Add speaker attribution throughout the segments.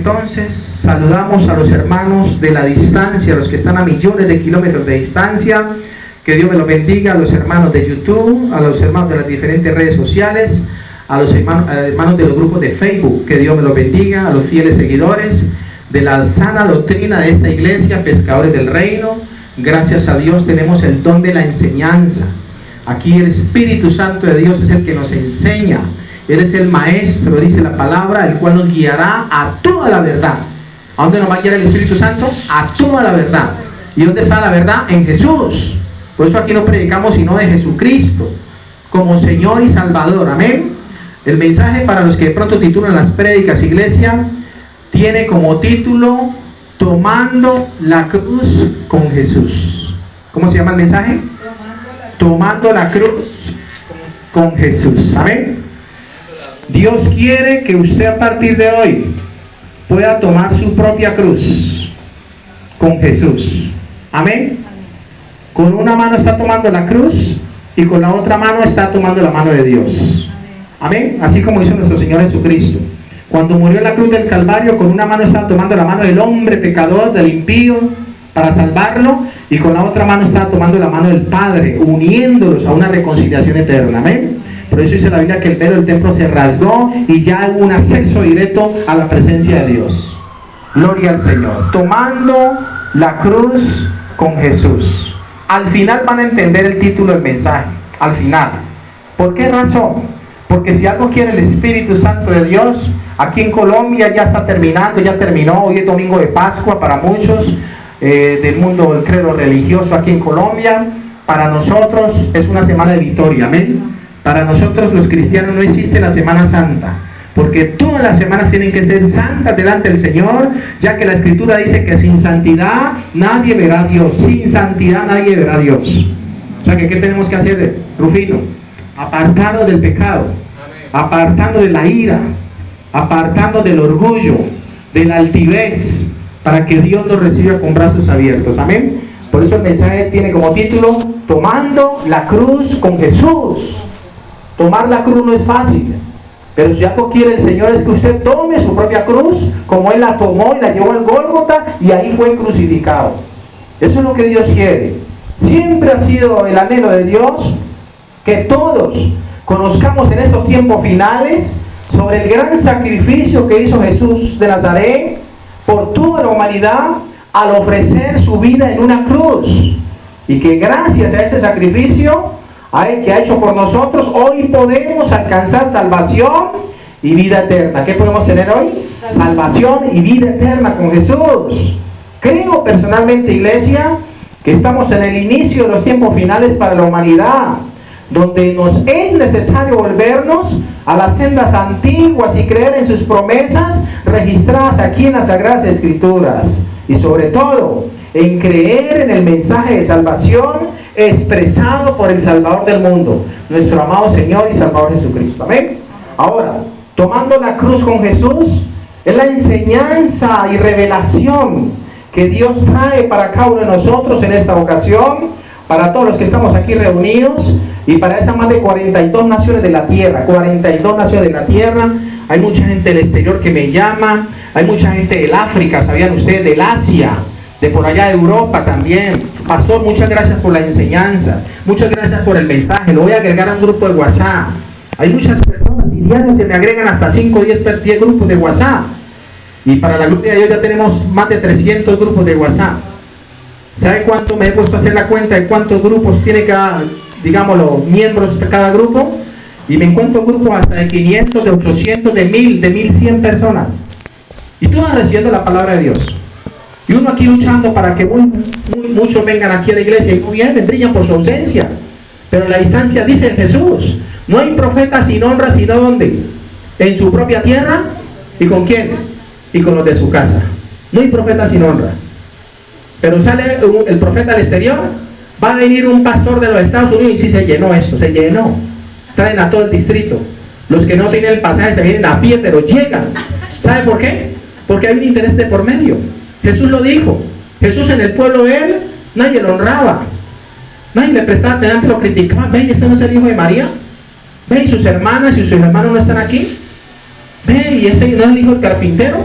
Speaker 1: entonces saludamos a los hermanos de la distancia, a los que están a millones de kilómetros de distancia. Que Dios me los bendiga, a los hermanos de YouTube, a los hermanos de las diferentes redes sociales, a los hermanos de los grupos de Facebook. Que Dios me los bendiga, a los fieles seguidores de la sana doctrina de esta iglesia, Pescadores del Reino. Gracias a Dios tenemos el don de la enseñanza. Aquí el Espíritu Santo de Dios es el que nos enseña. Él es el maestro, dice la palabra, el cual nos guiará a toda la verdad. ¿A dónde nos va a guiar el Espíritu Santo? A toda la verdad. ¿Y dónde está la verdad? En Jesús. Por eso aquí no predicamos sino de Jesucristo como Señor y Salvador. Amén. El mensaje, para los que de pronto titulan las prédicas, iglesia, tiene como título Tomando la cruz con Jesús. ¿Cómo se llama el mensaje? Tomando la cruz con Jesús. Amén. Dios quiere que usted a partir de hoy pueda tomar su propia cruz con Jesús. Amén. Con una mano está tomando la cruz y con la otra mano está tomando la mano de Dios. Amén. Así como hizo nuestro Señor Jesucristo. Cuando murió en la cruz del Calvario, con una mano estaba tomando la mano del hombre pecador, del impío, para salvarlo, y con la otra mano estaba tomando la mano del Padre, uniéndolos a una reconciliación eterna. Amén. Por eso dice la Biblia que el velo del templo se rasgó y ya hubo un acceso directo a la presencia de Dios. Gloria al Señor. Tomando la cruz con Jesús. Al final van a entender el título del mensaje. Al final. ¿Por qué razón? Porque si algo quiere el Espíritu Santo de Dios, aquí en Colombia ya está terminando, ya terminó. Hoy es domingo de Pascua para muchos del mundo del credo religioso aquí en Colombia. Para nosotros es una semana de victoria. Amén. Para nosotros los cristianos no existe la Semana Santa, porque todas las semanas tienen que ser santas delante del Señor, ya que la Escritura dice que sin santidad nadie verá a Dios. Sin santidad nadie verá a Dios. O sea que ¿qué tenemos que hacer, Rufino? Apartarnos del pecado, apartarnos de la ira, apartarnos del orgullo, de la altivez, para que Dios nos reciba con brazos abiertos. Amén. Por eso el mensaje tiene como título Tomando la cruz con Jesús. Tomar la cruz no es fácil, pero si algo quiere el Señor es que usted tome su propia cruz, como Él la tomó y la llevó al Gólgota, y ahí fue crucificado. Eso es lo que Dios quiere. Siempre ha sido el anhelo de Dios que todos conozcamos en estos tiempos finales sobre el gran sacrificio que hizo Jesús de Nazaret por toda la humanidad al ofrecer su vida en una cruz, y que gracias a ese sacrificio que ha hecho por nosotros, hoy podemos alcanzar salvación y vida eterna. ¿Qué podemos tener hoy? Salvación y vida eterna con Jesús. Creo personalmente, iglesia, que estamos en el inicio de los tiempos finales para la humanidad, donde nos es necesario volvernos a las sendas antiguas y creer en sus promesas registradas aquí en las Sagradas Escrituras, y sobre todo en creer en el mensaje de salvación expresado por el Salvador del mundo, nuestro amado Señor y Salvador Jesucristo. Amén. Ahora, tomando la cruz con Jesús es la enseñanza y revelación que Dios trae para cada uno de nosotros en esta ocasión, para todos los que estamos aquí reunidos y para esas más de 42 naciones de la tierra. 42 naciones de la tierra. Hay mucha gente del exterior que me llama, hay mucha gente del África, ¿sabían ustedes? Del Asia, de por allá de Europa también. Pastor, muchas gracias por la enseñanza, muchas gracias por el mensaje, lo voy a agregar a un grupo de WhatsApp. Hay muchas personas y diarios que me agregan hasta 5 o 10 grupos de WhatsApp, y para la gloria de Dios ya tenemos más de 300 grupos de WhatsApp. ¿Sabe cuánto me he puesto a hacer la cuenta de cuántos grupos tiene cada, digámoslo, miembros de cada grupo? Y me encuentro grupos hasta de 500, de 800, de 1000, de 1100 personas, y todas recibiendo la palabra de Dios. Y uno aquí luchando para que muchos vengan aquí a la iglesia, y muy bien, brillan por su ausencia. Pero en la distancia dice Jesús, no hay profeta sin honra, sino ¿dónde? En su propia tierra. ¿Y con quién? Y con los de su casa. No hay profeta sin honra. Pero sale el profeta al exterior, va a venir un pastor de los Estados Unidos, y sí se llenó esto, se llenó. Traen a todo el distrito. Los que no tienen el pasaje se vienen a pie, pero llegan. ¿Sabe por qué? Porque hay un interés de por medio. Jesús lo dijo. Jesús en el pueblo de él, nadie lo honraba, nadie le prestaba atención, lo criticaban. Ven, este no es el hijo de María. Ven, y sus hermanas y sus hermanos no están aquí. Ven, y ese no es el hijo del carpintero.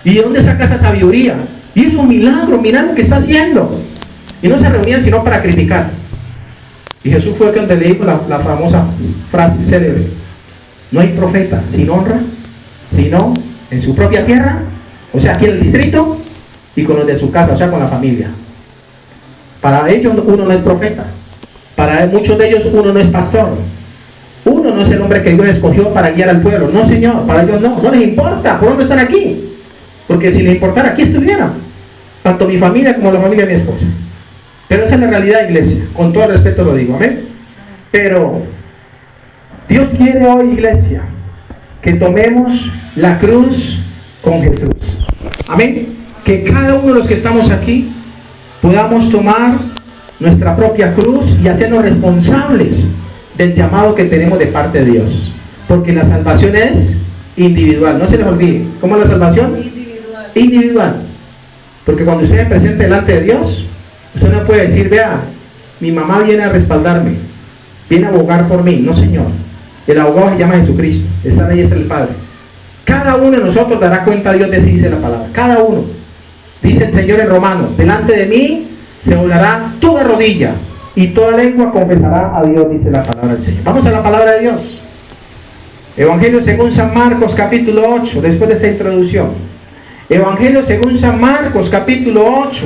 Speaker 1: ¿Y de dónde saca esa sabiduría? Y es un milagro, mirad lo que está haciendo. Y no se reunían sino para criticar. Y Jesús fue el que le dijo la famosa frase célebre: no hay profeta sin honra, sino en su propia tierra, o sea, aquí en el distrito, y con los de su casa, o sea, con la familia. Para ellos uno no es profeta. Para muchos de ellos uno no es pastor. Uno no es el hombre que Dios escogió para guiar al pueblo. No, Señor, para ellos no les importa por dónde están aquí. Porque si les importara, aquí estuvieran. Tanto mi familia como la familia de mi esposa. Pero esa es la realidad, iglesia. Con todo el respeto lo digo, amén. Pero Dios quiere hoy, iglesia, que tomemos la cruz con Jesús. Amén. Que cada uno de los que estamos aquí podamos tomar nuestra propia cruz y hacernos responsables del llamado que tenemos de parte de Dios. Porque la salvación es individual. No se les olvide. ¿Cómo es la salvación? Individual. Porque cuando usted se presente delante de Dios, usted no puede decir: vea, mi mamá viene a respaldarme, viene a abogar por mí. No, Señor. El abogado se llama Jesucristo. Está ahí, está el Padre. Cada uno de nosotros dará cuenta a Dios de si dice la palabra. Cada uno. Dice el Señor en Romanos: delante de mí se doblará toda rodilla y toda lengua confesará a Dios, dice la palabra del Señor. Vamos a la palabra de Dios. Evangelio según San Marcos, capítulo 8, después de esta introducción. Evangelio según San Marcos, capítulo 8.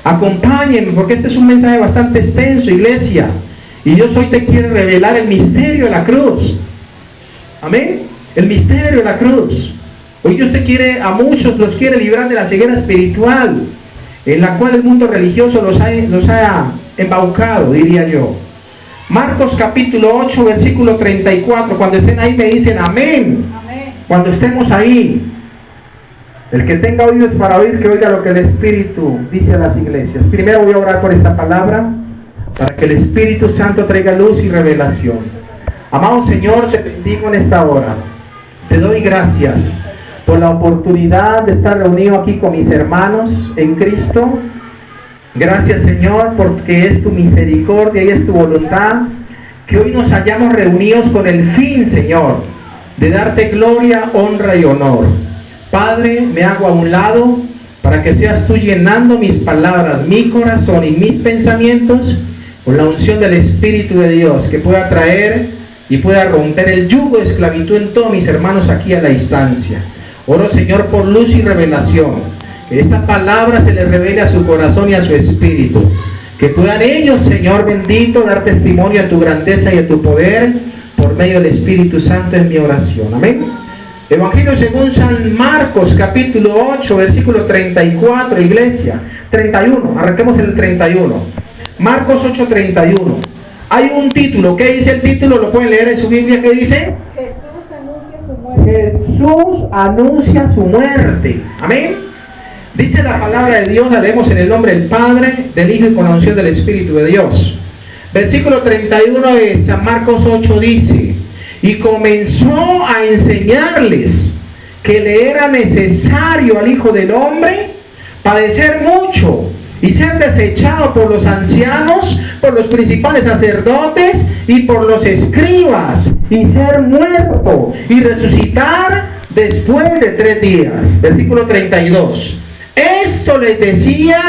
Speaker 1: Acompáñenme, porque este es un mensaje bastante extenso, iglesia. Y Dios hoy te quiere revelar el misterio de la cruz. Amén. El misterio de la cruz. Hoy Dios te quiere, a muchos los quiere librar de la ceguera espiritual, en la cual el mundo religioso los ha embaucado, diría yo. Marcos capítulo 8, versículo 34. Cuando estén ahí me dicen amén. Amén. Cuando estemos ahí. El que tenga oídos para oír, que oiga lo que el Espíritu dice a las iglesias. Primero voy a orar por esta palabra, para que el Espíritu Santo traiga luz y revelación. Amado Señor, te bendigo en esta hora. Te doy gracias por la oportunidad de estar reunido aquí con mis hermanos en Cristo. Gracias, Señor, porque es tu misericordia y es tu voluntad que hoy nos hayamos reunidos con el fin, Señor, de darte gloria, honra y honor. Padre, me hago a un lado para que seas tú llenando mis palabras, mi corazón y mis pensamientos con la unción del Espíritu de Dios, que pueda traer y pueda romper el yugo de esclavitud en todos mis hermanos aquí a la distancia. Oro, Señor, por luz y revelación, que esta palabra se les revele a su corazón y a su espíritu, que puedan ellos, Señor bendito, dar testimonio de tu grandeza y de tu poder por medio del Espíritu Santo, en mi oración. Amén. Evangelio según San Marcos, capítulo 8, versículo 34, iglesia. 31, arranquemos en el 31. Marcos 8, 31. Hay un título. ¿Qué dice el título? ¿Lo pueden leer en su Biblia? ¿Qué dice?
Speaker 2: Jesús anuncia su muerte.
Speaker 1: Jesús anuncia su muerte. Amén. Dice la palabra de Dios, la leemos en el nombre del Padre, del Hijo y con la unción del Espíritu de Dios. Versículo 31 de San Marcos 8 dice: y comenzó a enseñarles que le era necesario al Hijo del Hombre padecer mucho y ser desechado por los ancianos, por los principales sacerdotes y por los escribas, y ser muerto y resucitar después de 3 días. Versículo 32. Esto les decía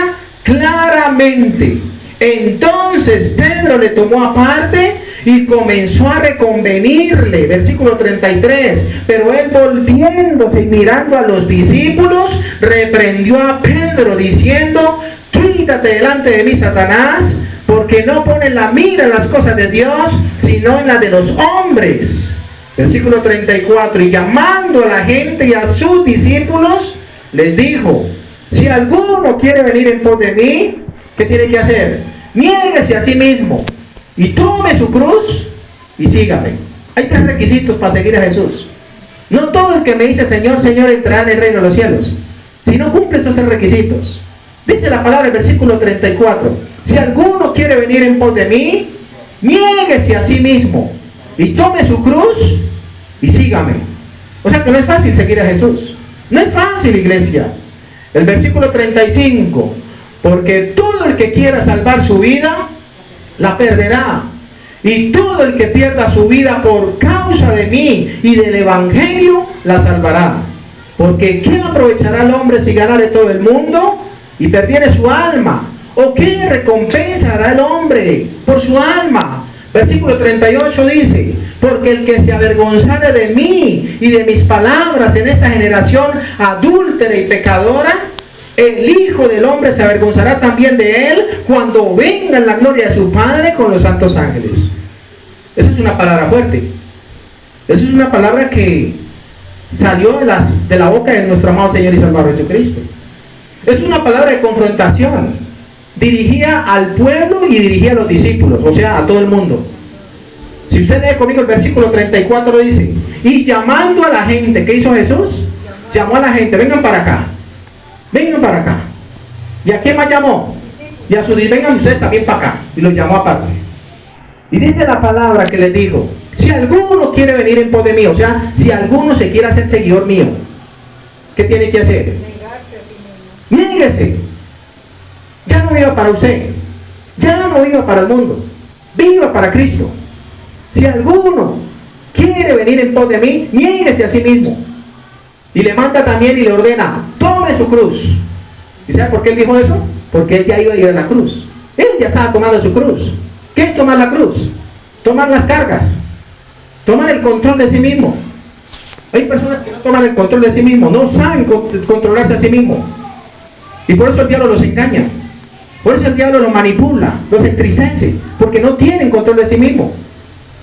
Speaker 1: claramente. Entonces Pedro le tomó aparte y comenzó a reconvenirle. Versículo 33. Pero él, volviéndose y mirando a los discípulos, reprendió a Pedro diciendo: quítate delante de mí, Satanás, porque no pones la mira en las cosas de Dios, sino en las de los hombres. Versículo 34. Y llamando a la gente y a sus discípulos, les dijo: si alguno quiere venir en pos de mí, ¿qué tiene que hacer? Niéguese a sí mismo y tome su cruz y sígame. Hay 3 requisitos para seguir a Jesús. No todo el que me dice Señor, Señor entrará en el reino de los cielos, si no cumple esos 3 requisitos. Dice la palabra en versículo 34: si alguno quiere venir en pos de mí, niéguese a sí mismo y tome su cruz y sígame. O sea que no es fácil seguir a Jesús. No es fácil, iglesia. El versículo 35: porque todo el que quiera salvar su vida, la perderá. Y todo el que pierda su vida por causa de mí y del Evangelio, la salvará. Porque ¿qué aprovechará el hombre si ganare todo el mundo y perdiere su alma? ¿O qué recompensa hará el hombre por su alma? Versículo 38 dice: porque el que se avergonzare de mí y de mis palabras en esta generación adúltera y pecadora, el Hijo del Hombre se avergonzará también de él cuando venga en la gloria de su Padre con los santos ángeles. Esa es una palabra fuerte. Esa es una palabra que salió de la boca de nuestro amado Señor y Salvador Jesucristo. Es una palabra de confrontación, dirigida al pueblo y dirigida a los discípulos, o sea, a todo el mundo. Si usted lee conmigo el versículo 34, dice: y llamando a la gente, ¿qué hizo Jesús? Llamó a la gente: vengan para acá, vengan para acá. ¿Y a quién más llamó? Y a sus discípulos: vengan ustedes también para acá. Y los llamó aparte. Y dice la palabra que les dijo: si alguno quiere venir en pos de mí, o sea, si alguno se quiere hacer seguidor mío, ¿qué tiene que hacer?
Speaker 2: Negarse a sí mismo.
Speaker 1: Niéguese. Ya no viva para usted, ya no viva para el mundo, viva para Cristo. Si alguno quiere venir en pos de mí, niéguese a sí mismo. Y le manda también y le ordena: tome su cruz. ¿Y sabe por qué él dijo eso? Porque él ya iba a ir a la cruz. Él ya estaba tomando su cruz. ¿Qué es tomar la cruz? Tomar las cargas, tomar el control de sí mismo. Hay personas que no toman el control de sí mismo, no saben controlarse a sí mismo. Y por eso el diablo los engaña. Por eso el diablo los manipula, los entristece, porque no tienen control de sí mismo.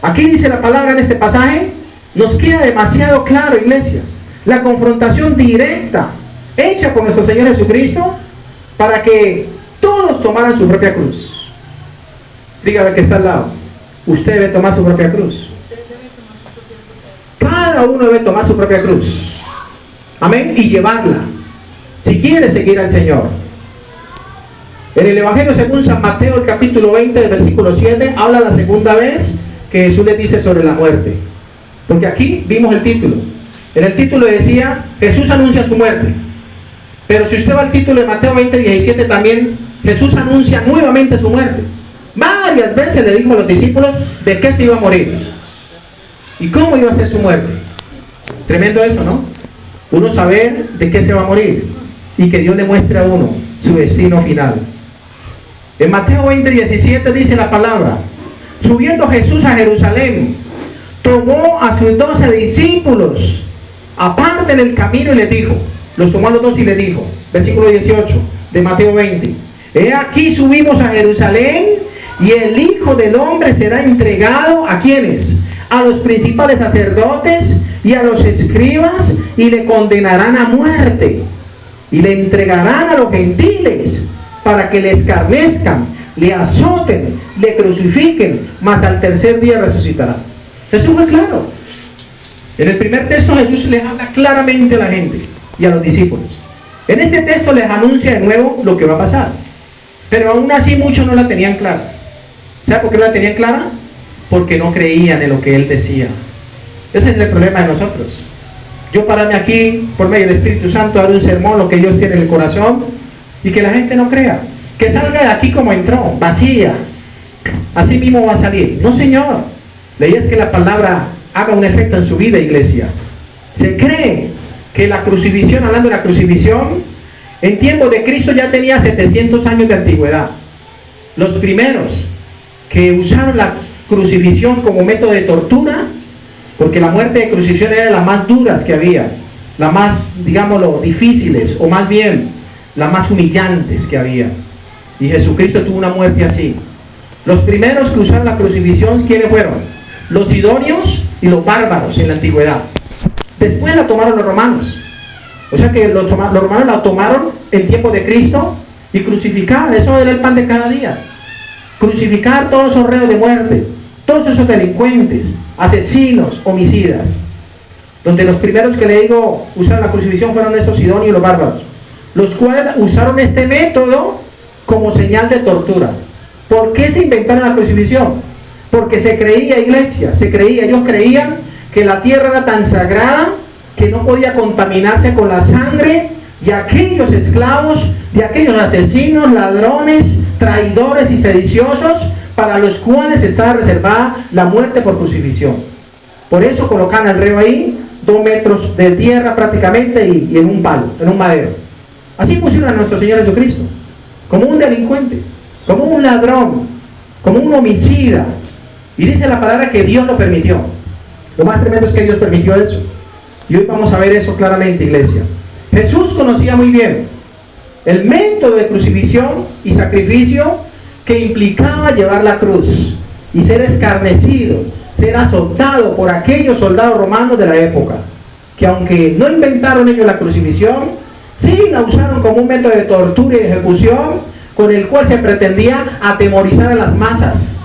Speaker 1: Aquí dice la palabra en este pasaje, nos queda demasiado claro, iglesia, la confrontación directa hecha por nuestro Señor Jesucristo para que todos tomaran su propia cruz. Dígale que está al lado: usted debe tomar su propia cruz. Cada uno debe tomar su propia cruz. Amén. Y llevarla, si quiere seguir al Señor. En el Evangelio según San Mateo, el capítulo 20, el versículo 7, habla la segunda vez que Jesús les dice sobre la muerte. Porque aquí vimos el título. En el título decía: Jesús anuncia su muerte. Pero si usted va al título de Mateo 20, 17, también Jesús anuncia nuevamente su muerte. Varias veces le dijo a los discípulos de qué se iba a morir y cómo iba a ser su muerte. Tremendo eso, ¿no? Uno saber de qué se va a morir y que Dios le muestre a uno su destino final. En Mateo 20, 17 dice la palabra: subiendo Jesús a Jerusalén, tomó a sus 12 discípulos aparte en el camino y les dijo, los tomó a los dos y les dijo, versículo 18 de Mateo 20: he aquí subimos a Jerusalén y el Hijo del Hombre será entregado ¿a quiénes? A los principales sacerdotes y a los escribas, y le condenarán a muerte y le entregarán a los gentiles para que le escarnezcan, le azoten, le crucifiquen, mas al tercer día resucitará. Jesús fue claro. En el primer texto Jesús les habla claramente a la gente y a los discípulos. En este texto les anuncia de nuevo lo que va a pasar, pero aún así muchos no la tenían clara. ¿Sabe por qué no la tenían clara? Porque no creían en lo que Él decía. Ese es el problema de nosotros. Yo pararme aquí por medio del Espíritu Santo a dar un sermón, lo que Dios tiene en el corazón, y que la gente no crea, que salga de aquí como entró, vacía, así mismo va a salir. No, Señor. La idea es que la palabra haga un efecto en su vida, iglesia. Se cree que la crucifixión, hablando de la crucifixión, en tiempos de Cristo ya tenía 700 años de antigüedad. Los primeros que usaron la crucifixión como método de tortura, porque la muerte de crucifixión era de las más duras que había, las más, digámoslo, difíciles, o más bien, las más humillantes que había. Y Jesucristo tuvo una muerte así. Los primeros que usaron la crucifixión, ¿quiénes fueron? Los sidonios y los bárbaros en la antigüedad. Después la tomaron los romanos. O sea que los romanos la tomaron en tiempo de Cristo y crucificaban. Eso era el pan de cada día. Crucificar todos esos reos de muerte, todos esos delincuentes, asesinos, homicidas. Donde los primeros que le digo usaron la crucifixión fueron esos sidonios y los bárbaros, los cuales usaron este método como señal de tortura. ¿Por qué se inventaron la crucifixión? Porque se creía, iglesia, ellos creían que la tierra era tan sagrada que no podía contaminarse con la sangre de aquellos esclavos, de aquellos asesinos, ladrones, traidores y sediciosos, para los cuales estaba reservada la muerte por crucifixión. Por eso colocan al reo ahí 2 metros de tierra prácticamente y en un palo, en un madero. Así pusieron a nuestro Señor Jesucristo, como un delincuente, como un ladrón, como un homicida. Y dice la palabra que Dios lo permitió. Lo más tremendo es que Dios permitió eso. Y hoy vamos a ver eso claramente, iglesia. Jesús conocía muy bien el método de crucifixión y sacrificio que implicaba llevar la cruz y ser escarnecido, ser azotado por aquellos soldados romanos de la época, que aunque no inventaron ellos la crucifixión, sí la usaron como un método de tortura y ejecución con el cual se pretendía atemorizar a las masas.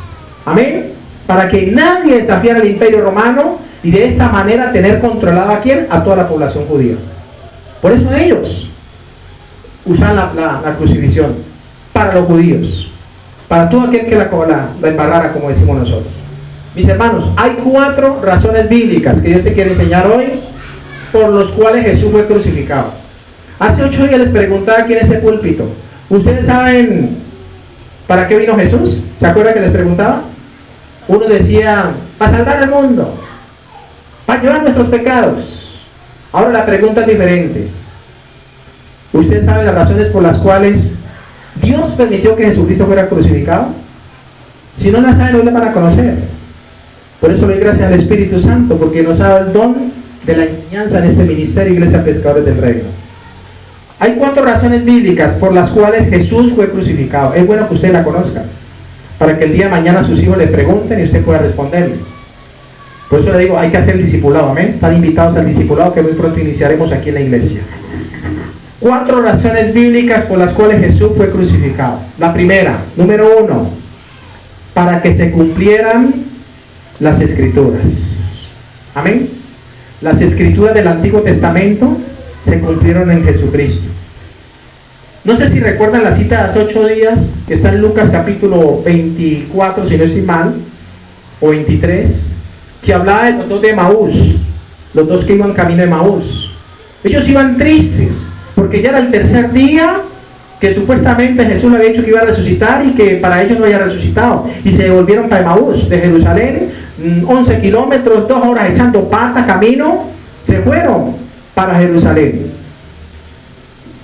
Speaker 1: Amén. Para que nadie desafiara el imperio romano y de esta manera tener controlado ¿a quién? A toda la población judía. Por eso ellos usan la crucifixión para los judíos, para todo aquel que la embarrara, como decimos nosotros. Mis hermanos, hay 4 razones bíblicas que Dios te quiere enseñar hoy por los cuales Jesús fue crucificado. Hace 8 días les preguntaba aquí en este púlpito, ¿ustedes saben para qué vino Jesús? ¿Se acuerdan que les preguntaba? Uno decía, para salvar al mundo, para llevar nuestros pecados. Ahora la pregunta es diferente. ¿Ustedes saben las razones por las cuales Dios permitió que Jesucristo fuera crucificado? Si no las saben, hoy las van a conocer. Por eso le doy gracias al Espíritu Santo, porque nos ha dado el don de la enseñanza en este ministerio, Iglesia Pescadores del Reino. Hay 4 razones bíblicas por las cuales Jesús fue crucificado. Es bueno que usted la conozca, para que el día de mañana sus hijos le pregunten y usted pueda responderle. Por eso le digo, hay que hacer el discipulado, amén. Están invitados al discipulado que muy pronto iniciaremos aquí en la iglesia. 4 razones bíblicas por las cuales Jesús fue crucificado. La primera, número 1, para que se cumplieran las Escrituras. Amén. Las Escrituras del Antiguo Testamento se cumplieron en Jesucristo. No sé si recuerdan la cita de hace 8 días, que está en Lucas capítulo 24, si no estoy mal, o 23, que hablaba de los 2 de Emaús, los 2 que iban camino de Emaús. Ellos iban tristes, porque ya era el 3er día que supuestamente Jesús le había dicho que iba a resucitar y que para ellos no había resucitado. Y se volvieron para Emaús, de Jerusalén, 11 kilómetros, 2 horas echando pata, camino, se fueron para Jerusalén,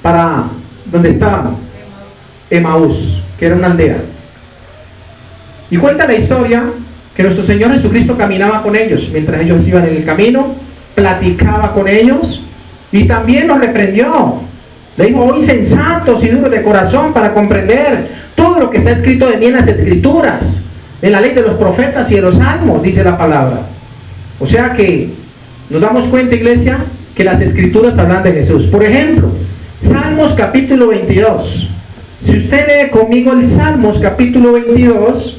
Speaker 1: para donde estaban, Emaús, que era una aldea. Y cuenta la historia que nuestro Señor Jesucristo caminaba con ellos, mientras ellos iban en el camino, platicaba con ellos, y también los reprendió. Le dijo, oh insensatos y duros de corazón, para comprender todo lo que está escrito de mí en las Escrituras, en la ley de los profetas y de los salmos, dice la palabra. O sea que nos damos cuenta, iglesia, que las Escrituras hablan de Jesús. Por ejemplo, Salmos capítulo 22. Si usted lee conmigo el Salmos capítulo 22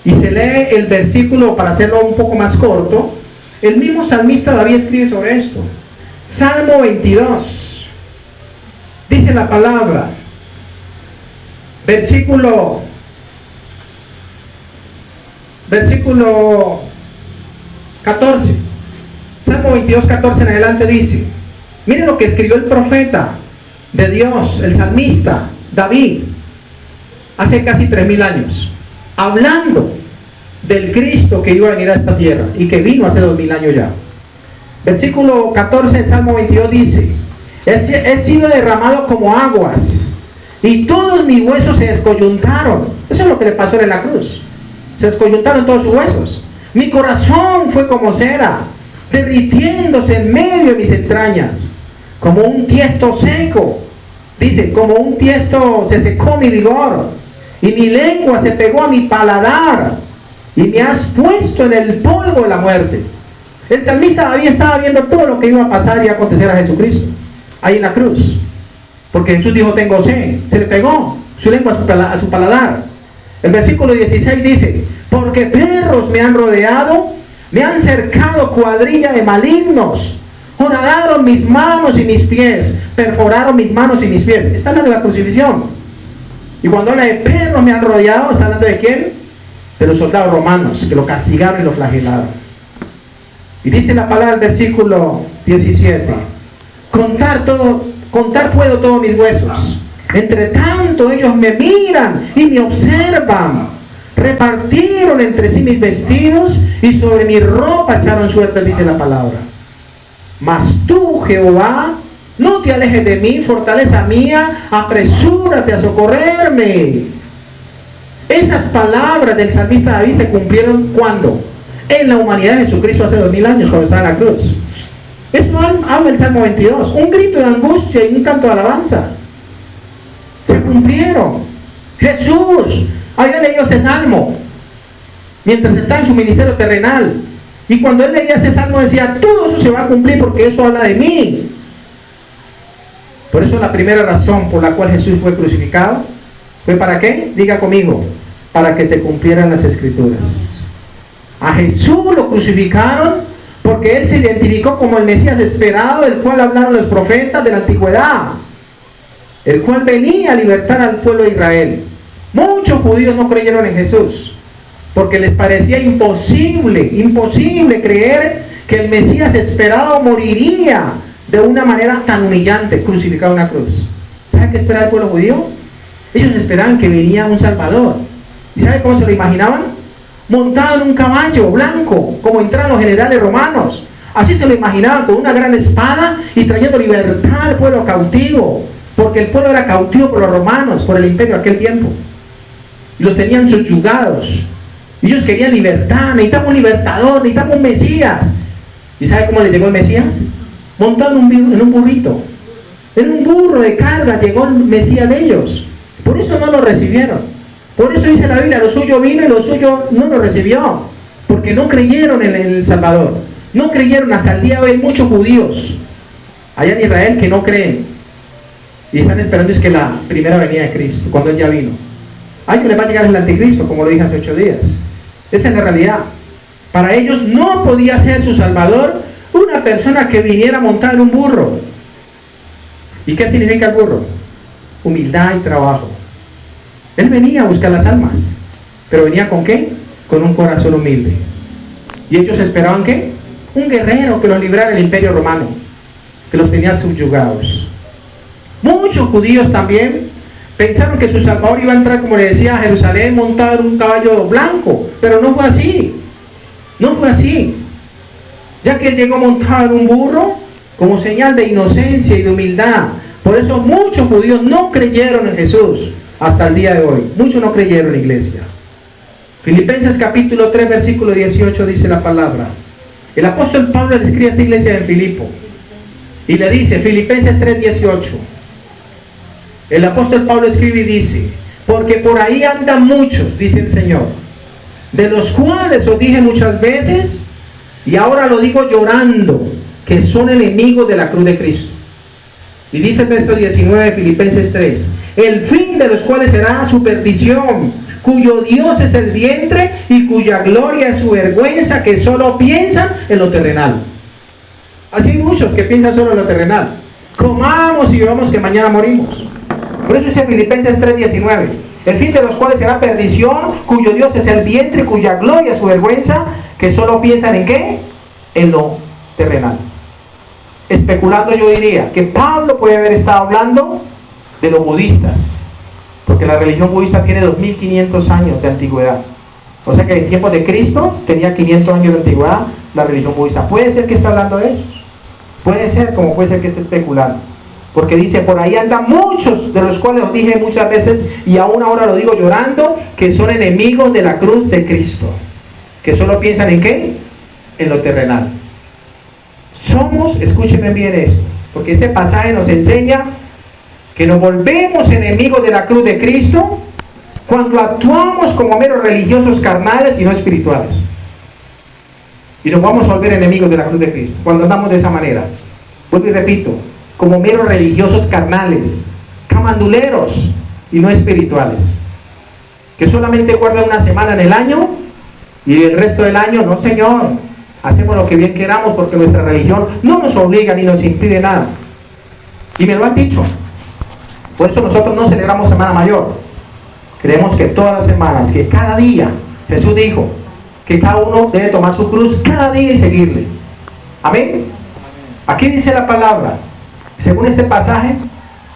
Speaker 1: y se lee el versículo, para hacerlo un poco más corto, el mismo salmista David escribe sobre esto. Salmo 22, dice la palabra, versículo 14, Salmo 22, 14 en adelante dice, miren lo que escribió el profeta de Dios, el salmista David, hace casi 3000 años, hablando del Cristo que iba a venir a esta tierra y que vino hace 2000 años ya. Versículo 14 del Salmo 22 dice, he sido derramado como aguas y todos mis huesos se descoyuntaron. Eso es lo que le pasó en la cruz, se descoyuntaron todos sus huesos. Mi corazón fue como cera, derritiéndose en medio de mis entrañas, como un tiesto seco. Dice, como un tiesto se secó mi vigor, y mi lengua se pegó a mi paladar, y me has puesto en el polvo de la muerte. El salmista David estaba viendo todo lo que iba a pasar y a acontecer a Jesucristo, ahí en la cruz. Porque Jesús dijo, tengo sed, se le pegó su lengua a su paladar. El versículo 16 dice, porque perros me han rodeado, me han cercado cuadrilla de malignos, horadaron mis manos y mis pies, perforaron mis manos y mis pies. Está hablando de la crucifixión. Y cuando habla de perros me han rodeado, ¿está hablando de quién? De los soldados romanos que lo castigaron y lo flagelaron. Y dice la palabra del versículo 17, contar puedo todos mis huesos, entre tanto ellos me miran y me observan. Repartieron entre sí mis vestidos y sobre mi ropa echaron suertes, dice la palabra. Mas tú, Jehová, no te alejes de mí, fortaleza mía, apresúrate a socorrerme. Esas palabras del salmista David se cumplieron ¿cuándo? En la humanidad de Jesucristo hace 2000 años, cuando estaba en la cruz. Eso habla el Salmo 22, un grito de angustia y un canto de alabanza. Se cumplieron. Jesús había leído este salmo mientras está en su ministerio terrenal, y cuando él leía ese salmo decía, todo eso se va a cumplir porque eso habla de mí. Por eso la primera razón por la cual Jesús fue crucificado fue ¿para qué? Diga conmigo, para que se cumplieran las escrituras. A Jesús lo crucificaron porque él se identificó como el Mesías esperado, del cual hablaron los profetas de la antigüedad, el cual venía a libertar al pueblo de Israel. Muchos judíos no creyeron en Jesús porque les parecía imposible creer que el Mesías esperado moriría de una manera tan humillante, crucificado en una cruz. ¿Sabe qué esperaba el pueblo judío? Ellos esperaban que venía un Salvador. ¿Y sabe cómo se lo imaginaban? Montado en un caballo blanco, como entraron los generales romanos. Así se lo imaginaban, con una gran espada y trayendo libertad al pueblo cautivo, porque el pueblo era cautivo por los romanos, por el imperio de aquel tiempo, y los tenían subyugados. Ellos querían libertad, necesitaban un libertador, necesitaban un Mesías. ¿Y sabe cómo le llegó el Mesías? Montado en un burrito, en un burro de carga llegó el Mesías de ellos. Por eso no lo recibieron. Por eso dice la Biblia, lo suyo vino y lo suyo no lo recibió, porque no creyeron en el Salvador. No creyeron. Hasta el día de hoy hay muchos judíos allá en Israel que no creen y están esperando es que la primera venida de Cristo, cuando Él ya vino. A ellos les va a llegar el anticristo, como lo dije hace 8 días. Esa es la realidad. Para ellos no podía ser su Salvador una persona que viniera montada en un burro. ¿Y qué significa el burro? Humildad y trabajo. Él venía a buscar las almas, pero venía ¿con qué? Con un corazón humilde. ¿Y ellos esperaban qué? Un guerrero que los librara del imperio romano, que los tenía subyugados. Muchos judíos también pensaron que su Salvador iba a entrar, como le decía, a Jerusalén montado en un caballo blanco, pero no fue así. No fue así. Ya que Él llegó montado en un burro como señal de inocencia y de humildad. Por eso muchos judíos no creyeron en Jesús hasta el día de hoy. Muchos no creyeron, iglesia. Filipenses capítulo 3 versículo 18 dice la palabra. El apóstol Pablo le escribe a esta iglesia en Filipo y le dice, Filipenses 3, 18. El apóstol Pablo escribe y dice, porque por ahí andan muchos, dice el Señor, de los cuales os dije muchas veces, y ahora lo digo llorando, que son enemigos de la cruz de Cristo. Y dice el verso 19 de Filipenses 3, el fin de los cuales será su perdición, cuyo Dios es el vientre y cuya gloria es su vergüenza, que solo piensan en lo terrenal. Así hay muchos que piensan solo en lo terrenal. Comamos y bebamos que mañana morimos. Por eso dice Filipenses 3:19, el fin de los cuales será perdición, cuyo Dios es el vientre y cuya gloria es su vergüenza, que solo piensan en ¿qué? En lo terrenal. Especulando yo diría que Pablo puede haber estado hablando de los budistas, porque la religión budista tiene 2500 años de antigüedad. O sea que en tiempos de Cristo tenía 500 años de antigüedad la religión budista. Puede ser que esté hablando de eso. Puede ser, como puede ser que esté especulando. Porque dice, por ahí andan muchos, de los cuales os dije muchas veces, y aún ahora lo digo llorando, que son enemigos de la cruz de Cristo. Que solo piensan en ¿qué? En lo terrenal. Somos, escúchenme bien esto, porque este pasaje nos enseña que nos volvemos enemigos de la cruz de Cristo cuando actuamos como meros religiosos carnales y no espirituales. Y nos vamos a volver enemigos de la cruz de Cristo cuando andamos de esa manera. Vuelvo y repito, como meros religiosos carnales, camanduleros y no espirituales, que solamente guardan una semana en el año y el resto del año, no Señor, hacemos lo que bien queramos porque nuestra religión no nos obliga ni nos impide nada. Y me lo han dicho. Por eso nosotros no celebramos Semana Mayor. Creemos que todas las semanas, que cada día, Jesús dijo que cada uno debe tomar su cruz cada día y seguirle. Amén. Aquí dice la palabra, según este pasaje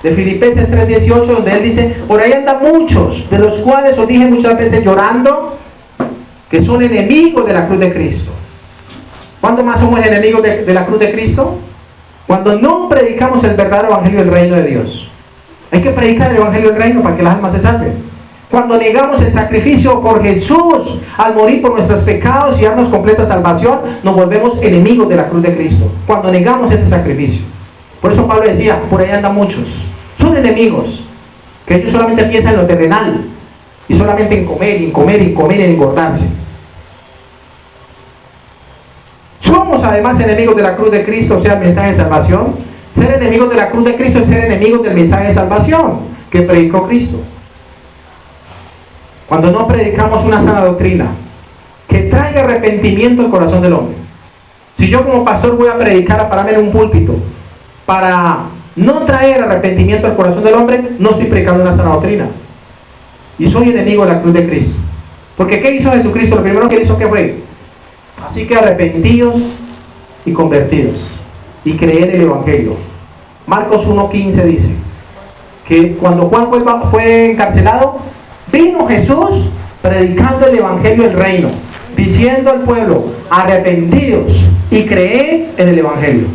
Speaker 1: de Filipenses 3:18, donde él dice, por ahí andan muchos, de los cuales os dije muchas veces llorando, que son enemigos de la cruz de Cristo. ¿Cuándo más somos enemigos de la cruz de Cristo? Cuando no predicamos el verdadero evangelio del reino de Dios. Hay que predicar el evangelio del reino para que las almas se salven. Cuando negamos el sacrificio por Jesús al morir por nuestros pecados y darnos completa salvación, nos volvemos enemigos de la cruz de Cristo. Cuando negamos ese sacrificio. Por eso Pablo decía, por ahí andan muchos. Son enemigos. Que ellos solamente piensan en lo terrenal. Y solamente en comer, en comer, en comer, en engordarse. Somos además enemigos de la cruz de Cristo, o sea, el mensaje de salvación. Ser enemigos de la cruz de Cristo es ser enemigos del mensaje de salvación que predicó Cristo. Cuando no predicamos una sana doctrina que traiga arrepentimiento al corazón del hombre. Si yo como pastor voy a predicar a pararme en un púlpito para no traer arrepentimiento al corazón del hombre, no estoy predicando una sana doctrina. Y soy enemigo de la cruz de Cristo. Porque ¿qué hizo Jesucristo? Lo primero que hizo, ¿qué fue? Así que arrepentidos y convertidos y creer en el evangelio. Marcos 1:15 dice que cuando Juan fue encarcelado, vino Jesús predicando el evangelio del reino, diciendo al pueblo, arrepentidos y creed en el evangelio.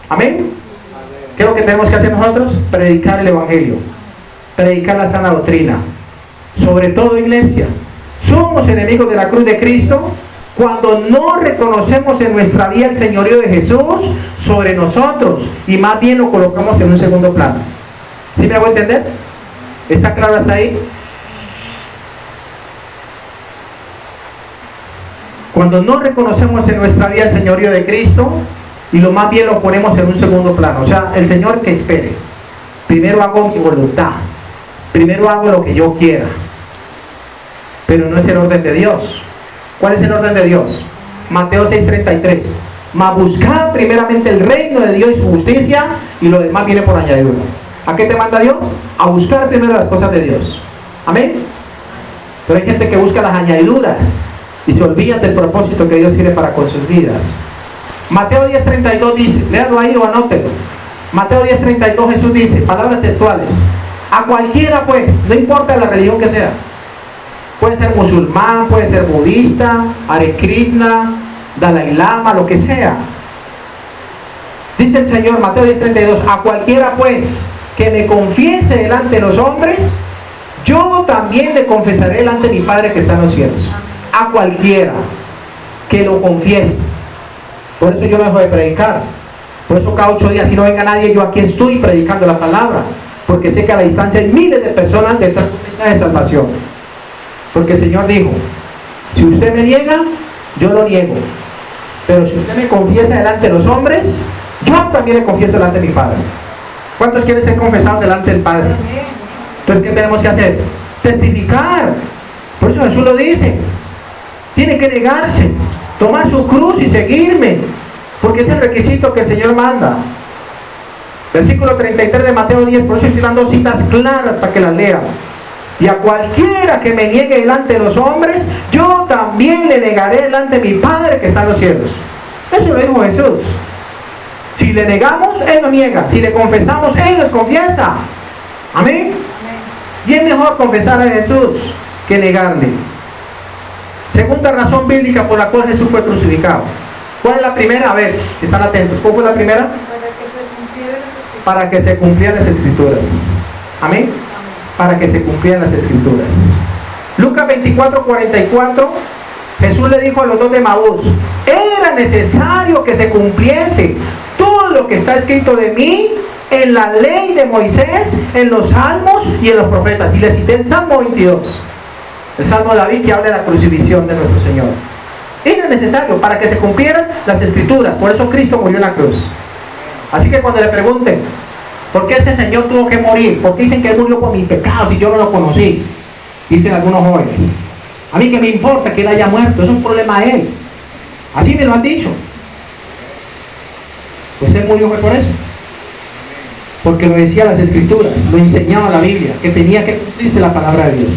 Speaker 1: Amén. ¿Qué es lo que tenemos que hacer nosotros? Predicar el evangelio, predicar la sana doctrina. Sobre todo, iglesia, somos enemigos de la cruz de Cristo cuando no reconocemos en nuestra vida el señorío de Jesús sobre nosotros y más bien lo colocamos en un segundo plano. ¿Sí me hago entender? ¿Está claro hasta ahí? Cuando no reconocemos en nuestra vida el señorío de Cristo y lo más bien lo ponemos en un segundo plano. O sea, el Señor que espere. Primero hago mi voluntad. Primero hago lo que yo quiera. Pero no es el orden de Dios. ¿Cuál es el orden de Dios? Mateo 6:33. Mas buscad primeramente el reino de Dios y su justicia, y lo demás viene por añadidura. ¿A qué te manda Dios? A buscar primero las cosas de Dios. Amén. Pero hay gente que busca las añadiduras y se olvida del propósito que Dios tiene para con sus vidas. Mateo 10:32 dice, léalo ahí o anótelo. Mateo 10:32 Jesús dice, palabras textuales, a cualquiera pues, no importa la religión que sea, puede ser musulmán, puede ser budista, Hare Krishna, Dalai Lama, lo que sea. Dice el Señor, Mateo 10:32, a cualquiera pues que me confiese delante de los hombres, yo también le confesaré delante de mi Padre que está en los cielos. A cualquiera que lo confiese. Por eso yo no dejo de predicar. Por eso cada 8 días, si no venga nadie, yo aquí estoy predicando la palabra. Porque sé que a la distancia hay miles de personas que están con mensaje de salvación. Porque el Señor dijo, si usted me niega, yo lo niego. Pero si usted me confiesa delante de los hombres, yo también le confieso delante de mi Padre. ¿Cuántos quieren ser confesados delante del Padre? Entonces, ¿qué tenemos que hacer? Testificar. Por eso Jesús lo dice. Tiene que negarse, tomar su cruz y seguirme. Porque es el requisito que el Señor manda. Versículo 33 de Mateo 10. Por eso estoy dando citas claras para que las lean. Y a cualquiera que me niegue delante de los hombres, yo también le negaré delante de mi Padre que está en los cielos. Eso lo dijo Jesús. Si le negamos, Él lo niega. Si le confesamos, Él nos confiesa. Amén. Y es mejor confesar a Jesús que negarle. Segunda razón bíblica por la cual Jesús fue crucificado. ¿Cuál es la primera? A ver, si están atentos. ¿Cuál fue la primera? Para que se cumplieran las Escrituras. Amén. Para que se cumplieran las Escrituras. Lucas 24:44, Jesús le dijo a los dos de Emaús, era necesario que se cumpliese todo lo que está escrito de mí en la ley de Moisés, en los salmos y en los profetas. Y le cité el Salmo 22, el Salmo de David, que habla de la crucifixión de nuestro Señor. Era necesario para que se cumplieran las Escrituras. Por eso Cristo murió en la cruz. Así que cuando le pregunten, ¿por qué ese Señor tuvo que morir? ¿Por qué dicen que Él murió por mis pecados y yo no lo conocí? Dicen algunos jóvenes. A mí que me importa que Él haya muerto, eso es un problema de Él. Así me lo han dicho. Pues Él murió fue por eso. Porque lo decía las Escrituras, lo enseñaba la Biblia, que tenía que cumplirse la palabra de Dios.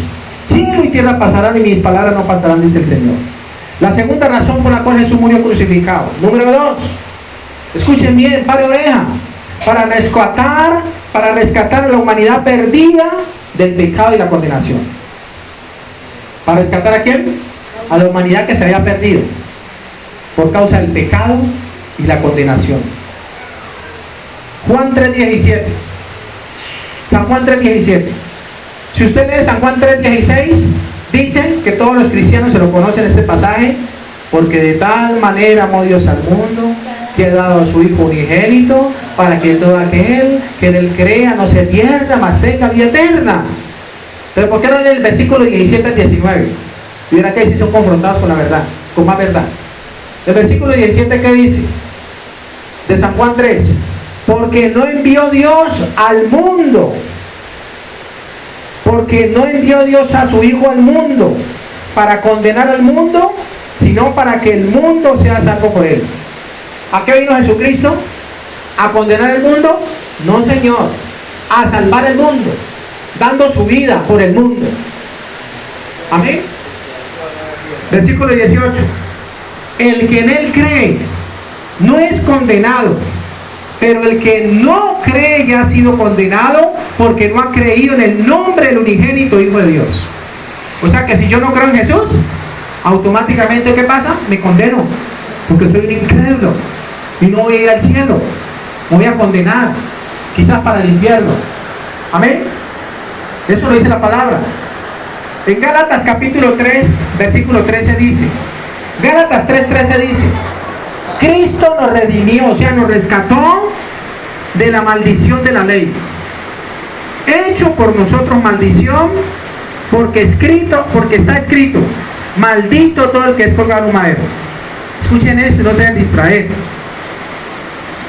Speaker 1: Cielo y tierra pasarán y mis palabras no pasarán, dice el Señor. La segunda razón por la cual Jesús murió crucificado. Número 2. Escuchen bien, pare oreja. Para rescatar a la humanidad perdida del pecado y la condenación. ¿Para rescatar a quién? A la humanidad que se había perdido por causa del pecado y la condenación. Juan 3:17. San Juan 3:17. Si usted lee San Juan 3:16, dicen que todos los cristianos se lo conocen este pasaje, porque de tal manera amó Dios al mundo, que ha dado a su Hijo unigénito, para que todo aquel que en él crea no se pierda, mas tenga vida eterna. Pero ¿por qué no lee el versículo 17 al 19? Y verá que ahí sí son confrontados con la verdad, con más verdad. El versículo 17, ¿qué dice? De San Juan 3. Porque no envió Dios al mundo. Porque no envió Dios a su Hijo al mundo para condenar al mundo, sino para que el mundo sea salvo por él. ¿A qué vino Jesucristo? ¿A condenar el mundo? No, Señor. A salvar el mundo, dando su vida por el mundo. Amén. Versículo 18. El que en él cree no es condenado, pero el que no cree ya ha sido condenado porque no ha creído en el nombre del unigénito Hijo de Dios. O sea que si yo no creo en Jesús, automáticamente ¿qué pasa? Me condeno, porque soy un incrédulo y no voy a ir al cielo, me voy a condenar, quizás para el infierno. Amén. Eso lo dice la palabra. En Gálatas capítulo 3, versículo 13 dice, Gálatas 3:13 dice, Cristo nos redimió, o sea, nos rescató de la maldición de la ley, hecho por nosotros maldición, porque está escrito, maldito todo el que es colgado en un madero. Escuchen esto y no se dejen distraer,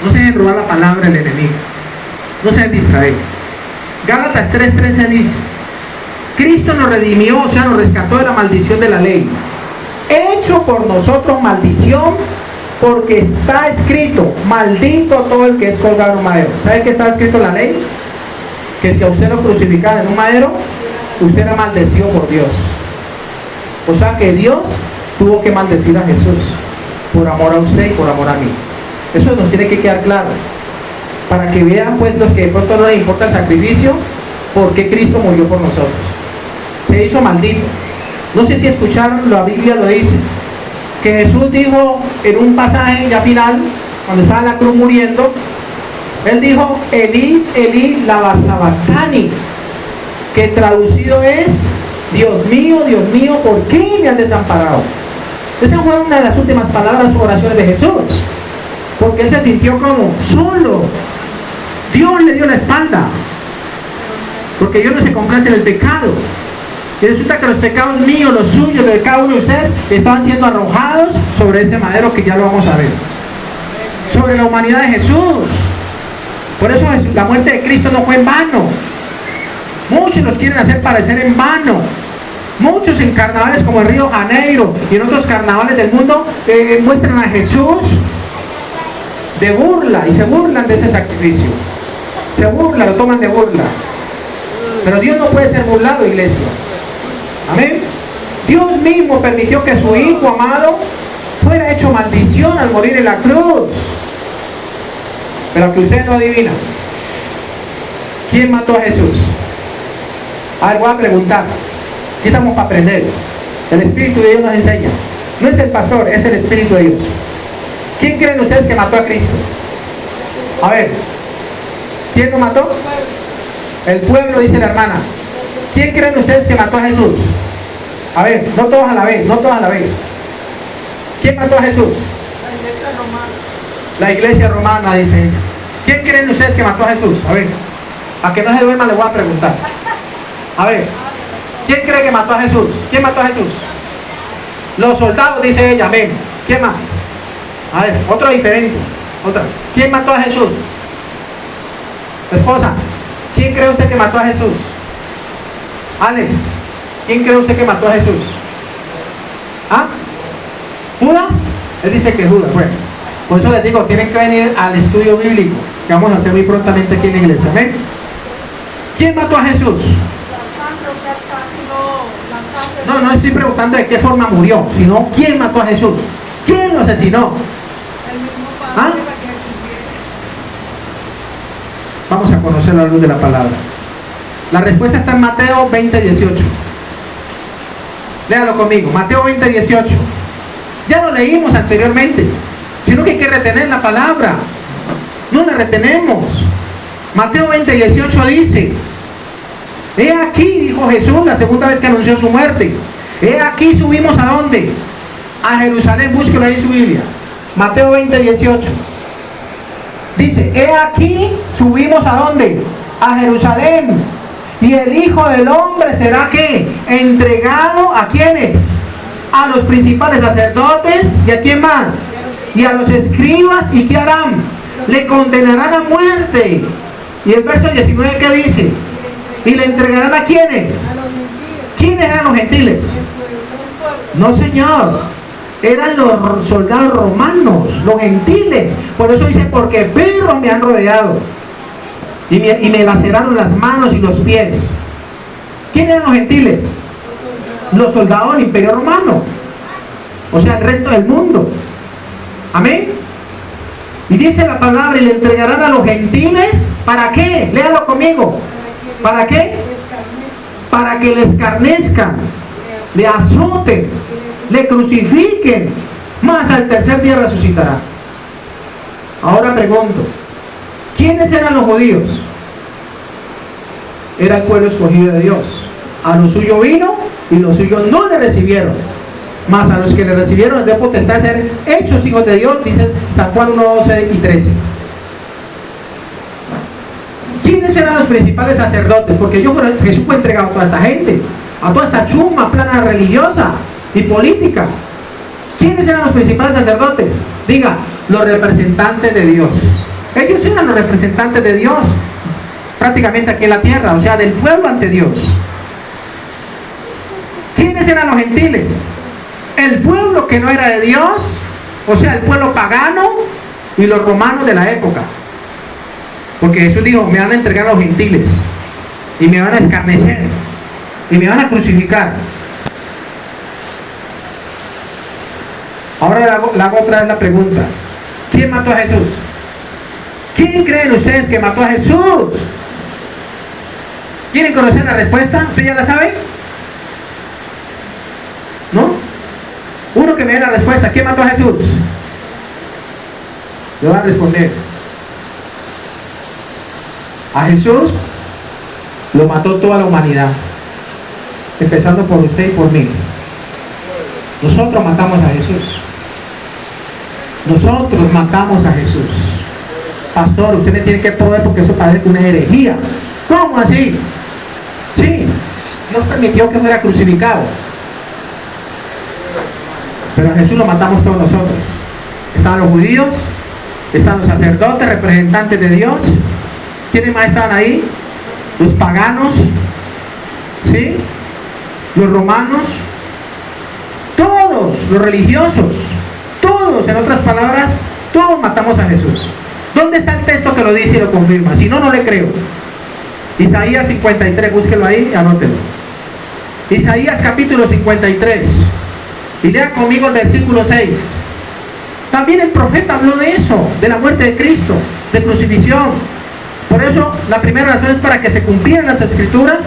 Speaker 1: no se dejen robar la palabra del enemigo, no se dejen distraer. Gálatas 3:13 dice, Cristo nos redimió, o sea, nos rescató de la maldición de la ley, hecho por nosotros maldición, porque está escrito, maldito todo el que es colgado en un madero. ¿Sabe qué está escrito en la ley? Que si a usted lo crucificaban en un madero, usted era maldecido por Dios. O sea que Dios tuvo que maldecir a Jesús por amor a usted y por amor a mí. Eso nos tiene que quedar claro, para que vean pues los que de pronto no les importa el sacrificio, por qué Cristo murió por nosotros. Se hizo maldito. No sé si escucharon, la Biblia lo dice, que Jesús dijo en un pasaje ya final, cuando estaba en la cruz muriendo, él dijo, Elí, Elí, lama sabactani, que traducido es, Dios mío, ¿por qué me has desamparado? Esa fue una de las últimas palabras o oraciones de Jesús, porque él se sintió como solo. Dios le dio la espalda, porque Dios no se complace en el pecado. Y resulta que los pecados míos, los suyos, de cada uno de ustedes, estaban siendo arrojados sobre ese madero, que ya lo vamos a ver. Sobre la humanidad de Jesús. Por eso la muerte de Cristo no fue en vano. Muchos los quieren hacer parecer en vano. Muchos en carnavales como el Río de Janeiro y en otros carnavales del mundo muestran a Jesús de burla y se burlan de ese sacrificio. Se burlan, lo toman de burla. Pero Dios no puede ser burlado, iglesia. Amén. Dios mismo permitió que su Hijo amado fuera hecho maldición al morir en la cruz. Pero que usted no adivina. ¿Quién mató a Jesús? A ver, voy a preguntar. Aquí estamos para aprender. El Espíritu de Dios nos enseña. No es el pastor, es el Espíritu de Dios. ¿Quién creen ustedes que mató a Cristo? A ver. ¿Quién lo mató? El pueblo, dice la hermana. ¿Quién creen ustedes que mató a Jesús? A ver, no todos a la vez, no todos a la vez. ¿Quién mató a Jesús?
Speaker 2: La iglesia romana.
Speaker 1: La iglesia romana, dice ella. ¿Quién creen ustedes que mató a Jesús? A ver, a que no se duerma le voy a preguntar. A ver, ¿quién cree que mató a Jesús? ¿Quién mató a Jesús? Los soldados, dice ella, amén. ¿Quién más? A ver, otro diferente. Otra. ¿Quién mató a Jesús? Esposa, ¿quién cree usted que mató a Jesús? Alex, ¿quién cree usted que mató a Jesús? ¿Ah? ¿Judas? Él dice que Judas. Bueno, por eso les digo, tienen que venir al estudio bíblico, que vamos a hacer muy prontamente aquí en la iglesia. ¿Amén? ¿Quién mató a Jesús? No, no estoy preguntando de qué forma murió, sino ¿quién mató a Jesús? ¿Quién lo asesinó? ¿Ah? Vamos a conocer la luz de la palabra. La respuesta está en Mateo 20:18. Léalo conmigo, Mateo 20:18. Ya lo leímos anteriormente, sino que hay que retener la palabra. No la retenemos. Mateo 20:18 dice: he aquí, dijo Jesús la segunda vez que anunció su muerte, he aquí subimos ¿a dónde? A Jerusalén. Búsquelo ahí en su Biblia. Mateo 20:18 dice: he aquí subimos ¿a dónde? A Jerusalén, y el Hijo del Hombre será ¿qué? Entregado ¿a quiénes? A los principales sacerdotes, ¿y a quién más? Y a los escribas, ¿y qué harán? Le condenarán a muerte. Y el verso 19, ¿qué dice? ¿Y le entregarán a quiénes? ¿Quiénes eran los gentiles? No, señor, eran los soldados romanos, los gentiles. Por eso dice: porque perros me han rodeado y me laceraron las manos y los pies. ¿Quiénes eran los gentiles? Los soldados del imperio romano, o sea, el resto del mundo. Amén. Y dice la palabra: y le entregarán a los gentiles. ¿Para qué? Léalo conmigo. ¿Para qué? Para que le escarnezcan, le azoten, le crucifiquen, mas al tercer día resucitará. Ahora pregunto: ¿quiénes eran los judíos? Era el pueblo escogido de Dios. A lo suyo vino y los suyos no le recibieron. Mas a los que le recibieron les dio potestad de ser hechos hijos de Dios, dice San Juan 1:12 y 13. ¿Quiénes eran los principales sacerdotes? Porque Jesús fue entregado a toda esta gente, a toda esta chuma plana religiosa y política. ¿Quiénes eran los principales sacerdotes? Diga: los representantes de Dios. Ellos eran los representantes de Dios prácticamente aquí en la tierra, o sea, del pueblo ante Dios. ¿Quiénes eran los gentiles? El pueblo que no era de Dios, o sea, el pueblo pagano y los romanos de la época. Porque Jesús dijo: me van a entregar a los gentiles y me van a escarnecer y me van a crucificar. Ahora le hago otra vez la pregunta: ¿quién mató a Jesús? ¿Quién creen ustedes que mató a Jesús? ¿Quieren conocer la respuesta? ¿Usted ya la sabe? ¿No? Uno que me dé la respuesta: ¿quién mató a Jesús? Le voy a responder: a Jesús lo mató toda la humanidad, empezando por usted y por mí. Nosotros matamos a Jesús. Nosotros matamos a Jesús. Pastor, usted me tiene que probar porque eso parece una herejía. ¿Cómo así? Sí, Dios permitió que fuera crucificado, pero a Jesús lo matamos todos nosotros. Estaban los judíos, estaban los sacerdotes, representantes de Dios. ¿Quiénes más estaban ahí? Los paganos, ¿sí? Los romanos, todos los religiosos, todos, en otras palabras, todos matamos a Jesús. ¿Dónde está el texto que lo dice y lo confirma? Si no, no le creo. Isaías 53, búsquelo ahí y anótelo. Isaías capítulo 53. Y lea conmigo el versículo 6. También el profeta habló de eso, de la muerte de Cristo, de crucifixión. Por eso, la primera razón es para que se cumplieran las escrituras.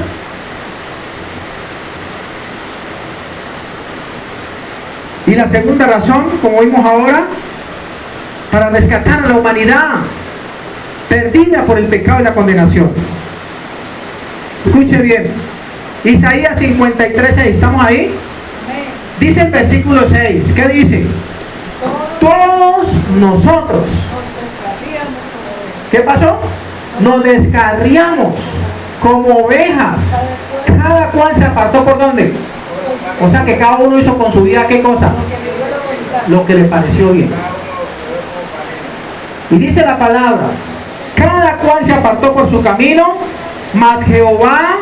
Speaker 1: Y la segunda razón, como vimos ahora, para rescatar a la humanidad perdida por el pecado y la condenación. Escuche bien. Isaías 53:6. ¿Estamos ahí? Dice el versículo 6. ¿Qué dice? Todos nosotros. ¿Qué pasó? Nos descarriamos como ovejas. Cada cual se apartó ¿por dónde? O sea que cada uno hizo con su vida ¿qué cosa? Lo que le pareció bien. Y dice la palabra: cada cual se apartó por su camino, mas Jehová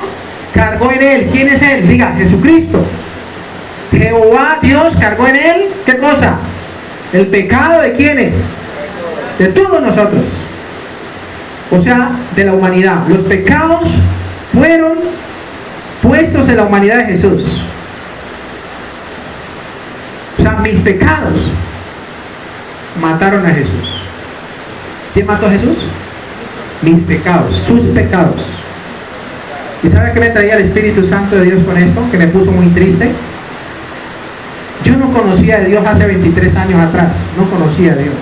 Speaker 1: cargó en él. ¿Quién es él? Diga: Jesucristo. Jehová Dios cargó en él ¿qué cosa? El pecado ¿de quiénes? De todos nosotros. O sea, de la humanidad. Los pecados fueron puestos en la humanidad de Jesús. O sea, mis pecados mataron a Jesús. ¿Quién mató a Jesús? Mis pecados, sus pecados. ¿Y sabe qué me traía el Espíritu Santo de Dios con esto? Que me puso muy triste. Yo no conocía a Dios hace 23 años atrás. No conocía a Dios.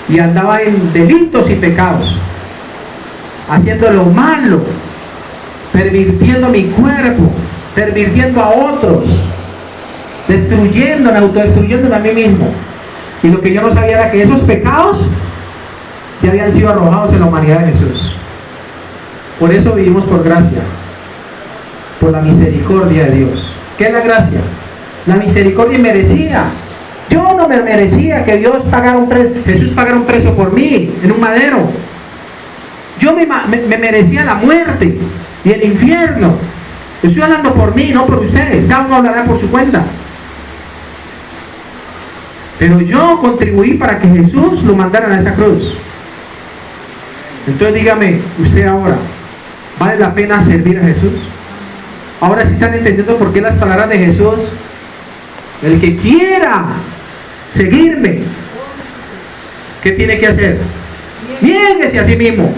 Speaker 1: Y andaba en delitos y pecados. haciendo lo malo, pervirtiendo mi cuerpo, pervirtiendo a otros, destruyéndome, autodestruyéndome a mí mismo. Y lo que yo no sabía era que esos pecados ya habían sido arrojados en la humanidad de Jesús. Por eso vivimos por gracia, por la misericordia de Dios. ¿Qué es la gracia? La misericordia inmerecida. Yo no me merecía que Dios pagara un precio, Jesús pagara un precio por mí en un madero. Yo me merecía la muerte y el infierno. Estoy hablando por mí, no por ustedes. Cada uno hablará por su cuenta. Pero yo contribuí para que Jesús lo mandara a esa cruz. Entonces dígame, usted ahora, ¿vale la pena servir a Jesús? Ahora sí están entendiendo por qué las palabras de Jesús. El que quiera seguirme, ¿qué tiene que hacer? Niéguese a sí mismo,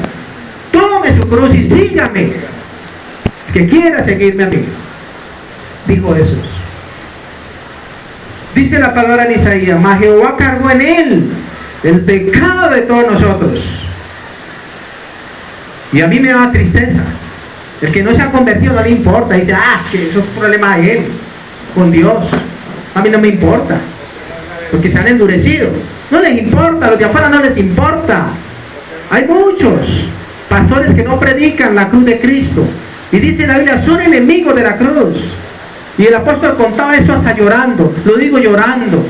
Speaker 1: tome su cruz y sígame. El que quiera seguirme a mí, dijo Jesús. Dice la palabra en Isaías: mas Jehová cargó en él el pecado de todos nosotros. Y a mí me da tristeza. El que no se ha convertido no le importa. Dice, que eso es problema de él con Dios. A mí no me importa, porque se han endurecido. No les importa, a los de afuera no les importa. Hay muchos pastores que no predican la cruz de Cristo. Y dice la Biblia, son enemigos de la cruz. Y el apóstol contaba esto hasta llorando. Lo digo llorando,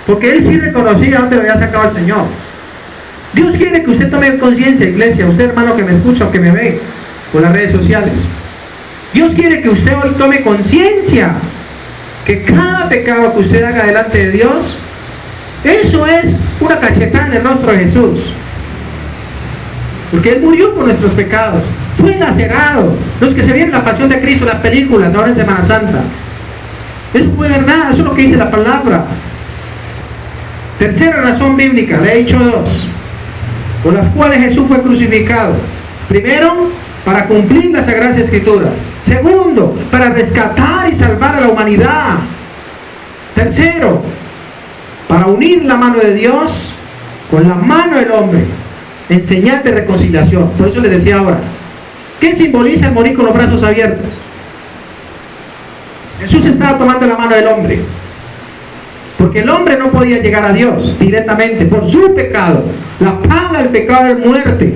Speaker 1: porque él sí reconocía dónde lo había sacado el Señor. Dios quiere que usted tome conciencia, iglesia, usted hermano que me escucha o que me ve por las redes sociales. Dios quiere que usted hoy tome conciencia que cada pecado que usted haga delante de Dios, eso es una cachetada en el rostro de Jesús. Porque Él murió por nuestros pecados, fue lacerado. Los que se vieron la pasión de Cristo, las películas, ahora en Semana Santa, eso fue verdad, eso es lo que dice la palabra. Tercera razón bíblica, le he dicho dos, por las cuales Jesús fue crucificado. Primero, para cumplir las Sagradas Escrituras. Segundo, para rescatar y salvar a la humanidad. Tercero, para unir la mano de Dios con la mano del hombre, en señal de reconciliación. Por eso les decía ahora, ¿qué simboliza el morir con los brazos abiertos? Jesús estaba tomando la mano del hombre, porque el hombre no podía llegar a Dios directamente por su pecado. La paga del pecado es muerte,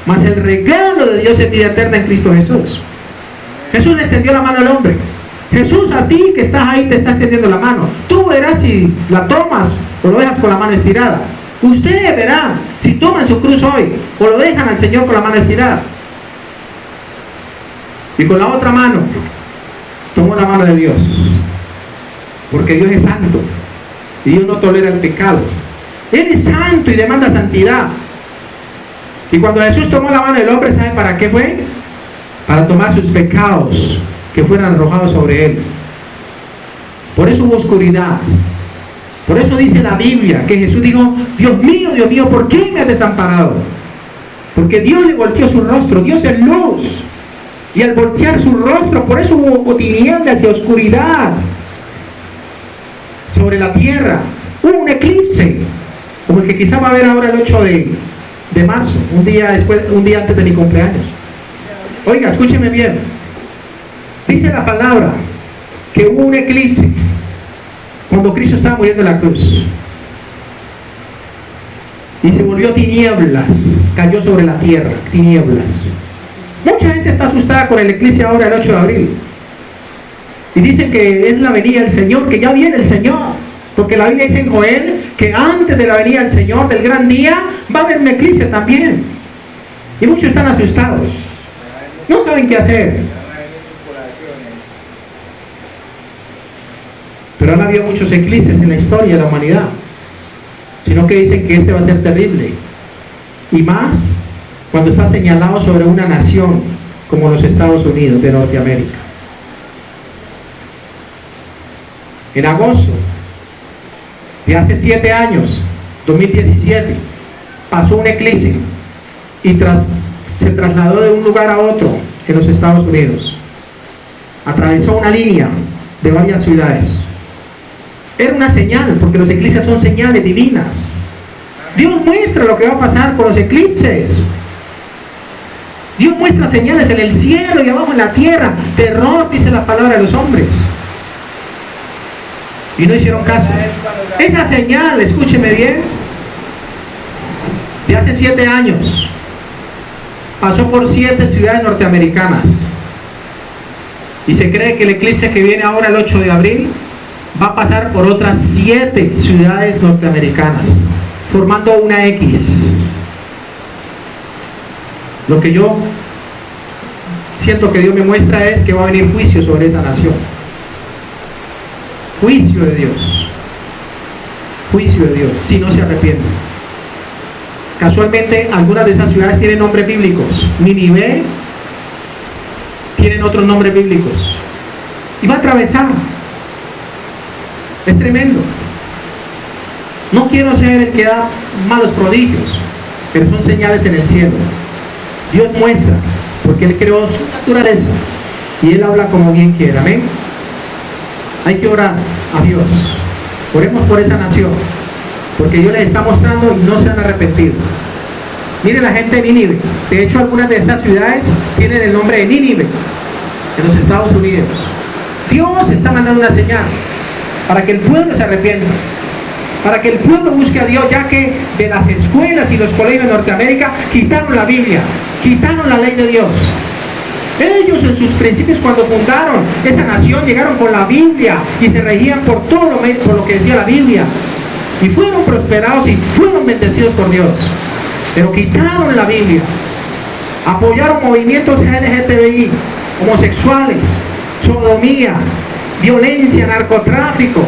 Speaker 1: mas el regalo de Dios es vida eterna en Cristo Jesús. Jesús le extendió la mano al hombre. Jesús, a ti que estás ahí, te está extendiendo la mano. Tú verás si la tomas o lo dejas con la mano estirada. Usted verá si toman su cruz hoy o lo dejan al Señor con la mano estirada. Y con la otra mano tomó la mano de Dios, porque Dios es santo y Dios no tolera el pecado. Él es santo y demanda santidad. Y cuando Jesús tomó la mano del hombre, ¿sabe para qué fue? Para tomar sus pecados que fueran arrojados sobre él. Por eso hubo oscuridad. Por eso dice la Biblia que Jesús dijo: Dios mío, ¿por qué me has desamparado? Porque Dios le volteó su rostro. Dios es luz, y al voltear su rostro, por eso hubo tinieblas y oscuridad sobre la tierra. Hubo un eclipse, como el que quizá va a haber ahora el 8 de marzo, un día antes de mi cumpleaños. Oiga, escúcheme bien. Dice la palabra que hubo un eclipse cuando Cristo estaba muriendo en la cruz, y se volvió tinieblas, cayó sobre la tierra, tinieblas. Mucha gente está asustada con el eclipse ahora el 8 de abril, y dicen que es la venida del Señor, que ya viene el Señor, porque la Biblia dice en Joel que antes de la venida del Señor, del gran día, va a haber un eclipse también. Y muchos están asustados, no saben qué hacer. Pero han habido muchos eclipses en la historia de la humanidad, sino que dicen que este va a ser terrible, y más cuando está señalado sobre una nación como los Estados Unidos de Norteamérica. En agosto de hace 7 años, 2017, pasó un eclipse y se trasladó de un lugar a otro en los Estados Unidos. Atravesó una línea de varias ciudades. Era una señal, porque los eclipses son señales divinas. Dios muestra lo que va a pasar con los eclipses. Dios muestra señales en el cielo y abajo en la tierra. Terror, dice la palabra de los hombres. Y no hicieron caso. Esa señal, escúcheme bien, de hace 7 años, pasó por 7 ciudades norteamericanas. Y se cree que el eclipse que viene ahora el 8 de abril va a pasar por otras 7 ciudades norteamericanas, formando una X. Lo que yo siento que Dios me muestra es que va a venir juicio sobre esa nación. Juicio de Dios. Juicio de Dios, si no se arrepienten. Casualmente, algunas de esas ciudades tienen nombres bíblicos. Nínive tienen otros nombres bíblicos. Y va a atravesar. Es tremendo. No quiero ser el que da malos prodigios, pero son señales en el cielo. Dios muestra, porque Él creó su naturaleza y Él habla como bien quiera. Amén. Hay que orar a Dios. Oremos por esa nación, porque Dios les está mostrando y no se han arrepentido. Mire la gente de Nínive. De hecho, algunas de estas ciudades tienen el nombre de Nínive en los Estados Unidos. Dios está mandando una señal para que el pueblo se arrepienta, para que el pueblo busque a Dios, ya que de las escuelas y los colegios de Norteamérica quitaron la Biblia, quitaron la ley de Dios. Ellos en sus principios, cuando fundaron esa nación, llegaron con la Biblia y se regían por todo lo que decía la Biblia, y fueron prosperados y fueron bendecidos por Dios. Pero quitaron la Biblia, apoyaron movimientos LGTBI, homosexuales, sodomía, violencia, narcotráfico.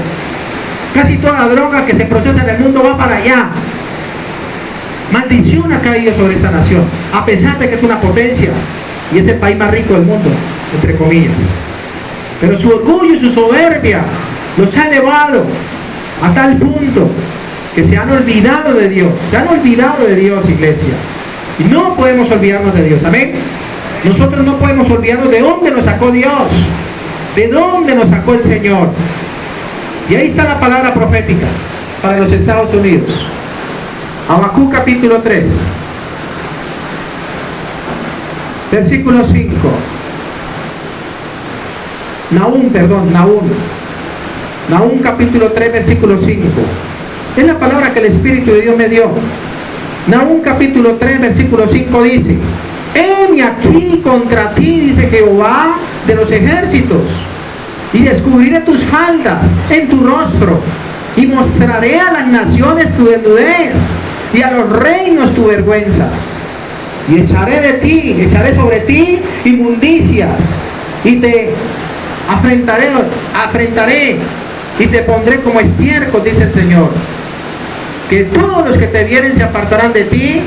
Speaker 1: Casi toda droga que se procesa en el mundo va para allá. Maldición ha caído sobre esta nación, a pesar de que es una potencia y es el país más rico del mundo, entre comillas. Pero su orgullo y su soberbia los ha elevado a tal punto que se han olvidado de Dios. Se han olvidado de Dios, iglesia. Y no podemos olvidarnos de Dios. Amén. Nosotros no podemos olvidarnos de dónde nos sacó Dios, de dónde nos sacó el Señor. Y ahí está la palabra profética para los Estados Unidos. Habacuc capítulo 3, versículo 5. Nahum capítulo 3, versículo 5. Es la palabra que el Espíritu de Dios me dio. Nahum capítulo 3, versículo 5 dice: heme aquí contra ti, dice Jehová de los ejércitos, y descubriré tus faldas en tu rostro, y mostraré a las naciones tu desnudez, y a los reinos tu vergüenza. Y echaré sobre ti inmundicias, y te afrentaré, y te pondré como estiércol, dice el Señor. Que todos los que te vieren se apartarán de ti,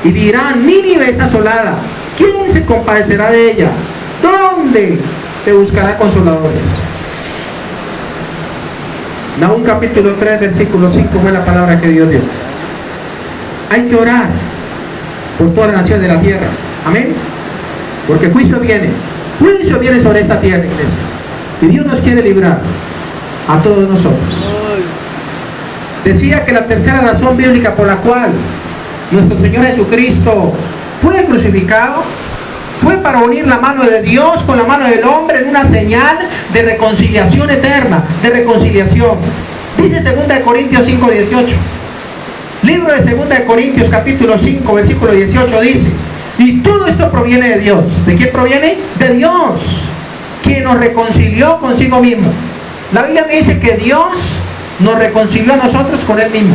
Speaker 1: y dirán: Nínive es asolada, ¿quién se compadecerá de ella? ¿Dónde te buscará consoladores? Nahum capítulo 3, versículo 5 fue la palabra que Dios dio. Hay que orar por toda la nación de la tierra. Amén. Porque juicio viene sobre esta tierra, iglesia. Y Dios nos quiere librar a todos nosotros. Decía que la tercera razón bíblica por la cual nuestro Señor Jesucristo fue crucificado fue para unir la mano de Dios con la mano del hombre en una señal de reconciliación eterna, de reconciliación. Dice 2 Corintios 5, 18. Libro de 2 Corintios capítulo 5, versículo 18 dice: y todo esto proviene de Dios. ¿De quién proviene? De Dios, quien nos reconcilió consigo mismo. La Biblia me dice que Dios nos reconcilió a nosotros con Él mismo.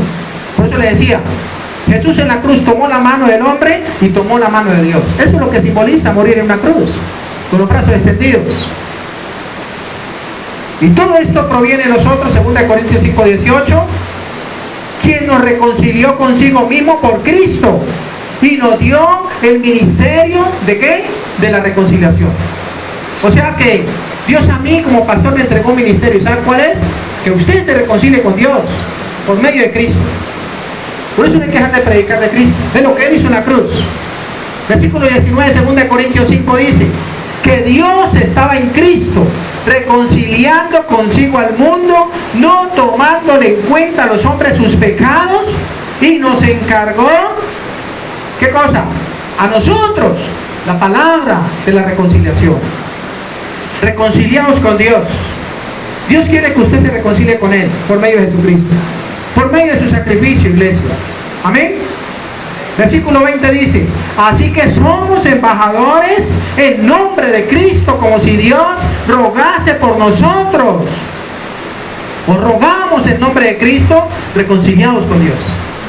Speaker 1: Por eso le decía, Jesús en la cruz tomó la mano del hombre y tomó la mano de Dios. Eso es lo que simboliza morir en una cruz, con los brazos extendidos. Y todo esto proviene de nosotros, 2 Corintios 5, 18, quien nos reconcilió consigo mismo por Cristo y nos dio el ministerio ¿de qué? De la reconciliación. O sea que Dios a mí como pastor me entregó un ministerio. ¿Saben cuál es? Que usted se reconcilie con Dios por medio de Cristo. Por eso no hay que dejar de predicar de Cristo, de lo que Él hizo en la cruz. Versículo 19 de 2 Corintios 5 dice que Dios estaba en Cristo reconciliando consigo al mundo, no tomándole en cuenta a los hombres sus pecados, y nos encargó, ¿qué cosa? A nosotros la palabra de la reconciliación. Reconciliaos con Dios. Dios quiere que usted se reconcilie con Él por medio de Jesucristo, por medio de su sacrificio, iglesia. Amén. Versículo 20 dice: así que somos embajadores en nombre de Cristo, como si Dios rogase por nosotros. Os rogamos en nombre de Cristo, reconciliados con Dios.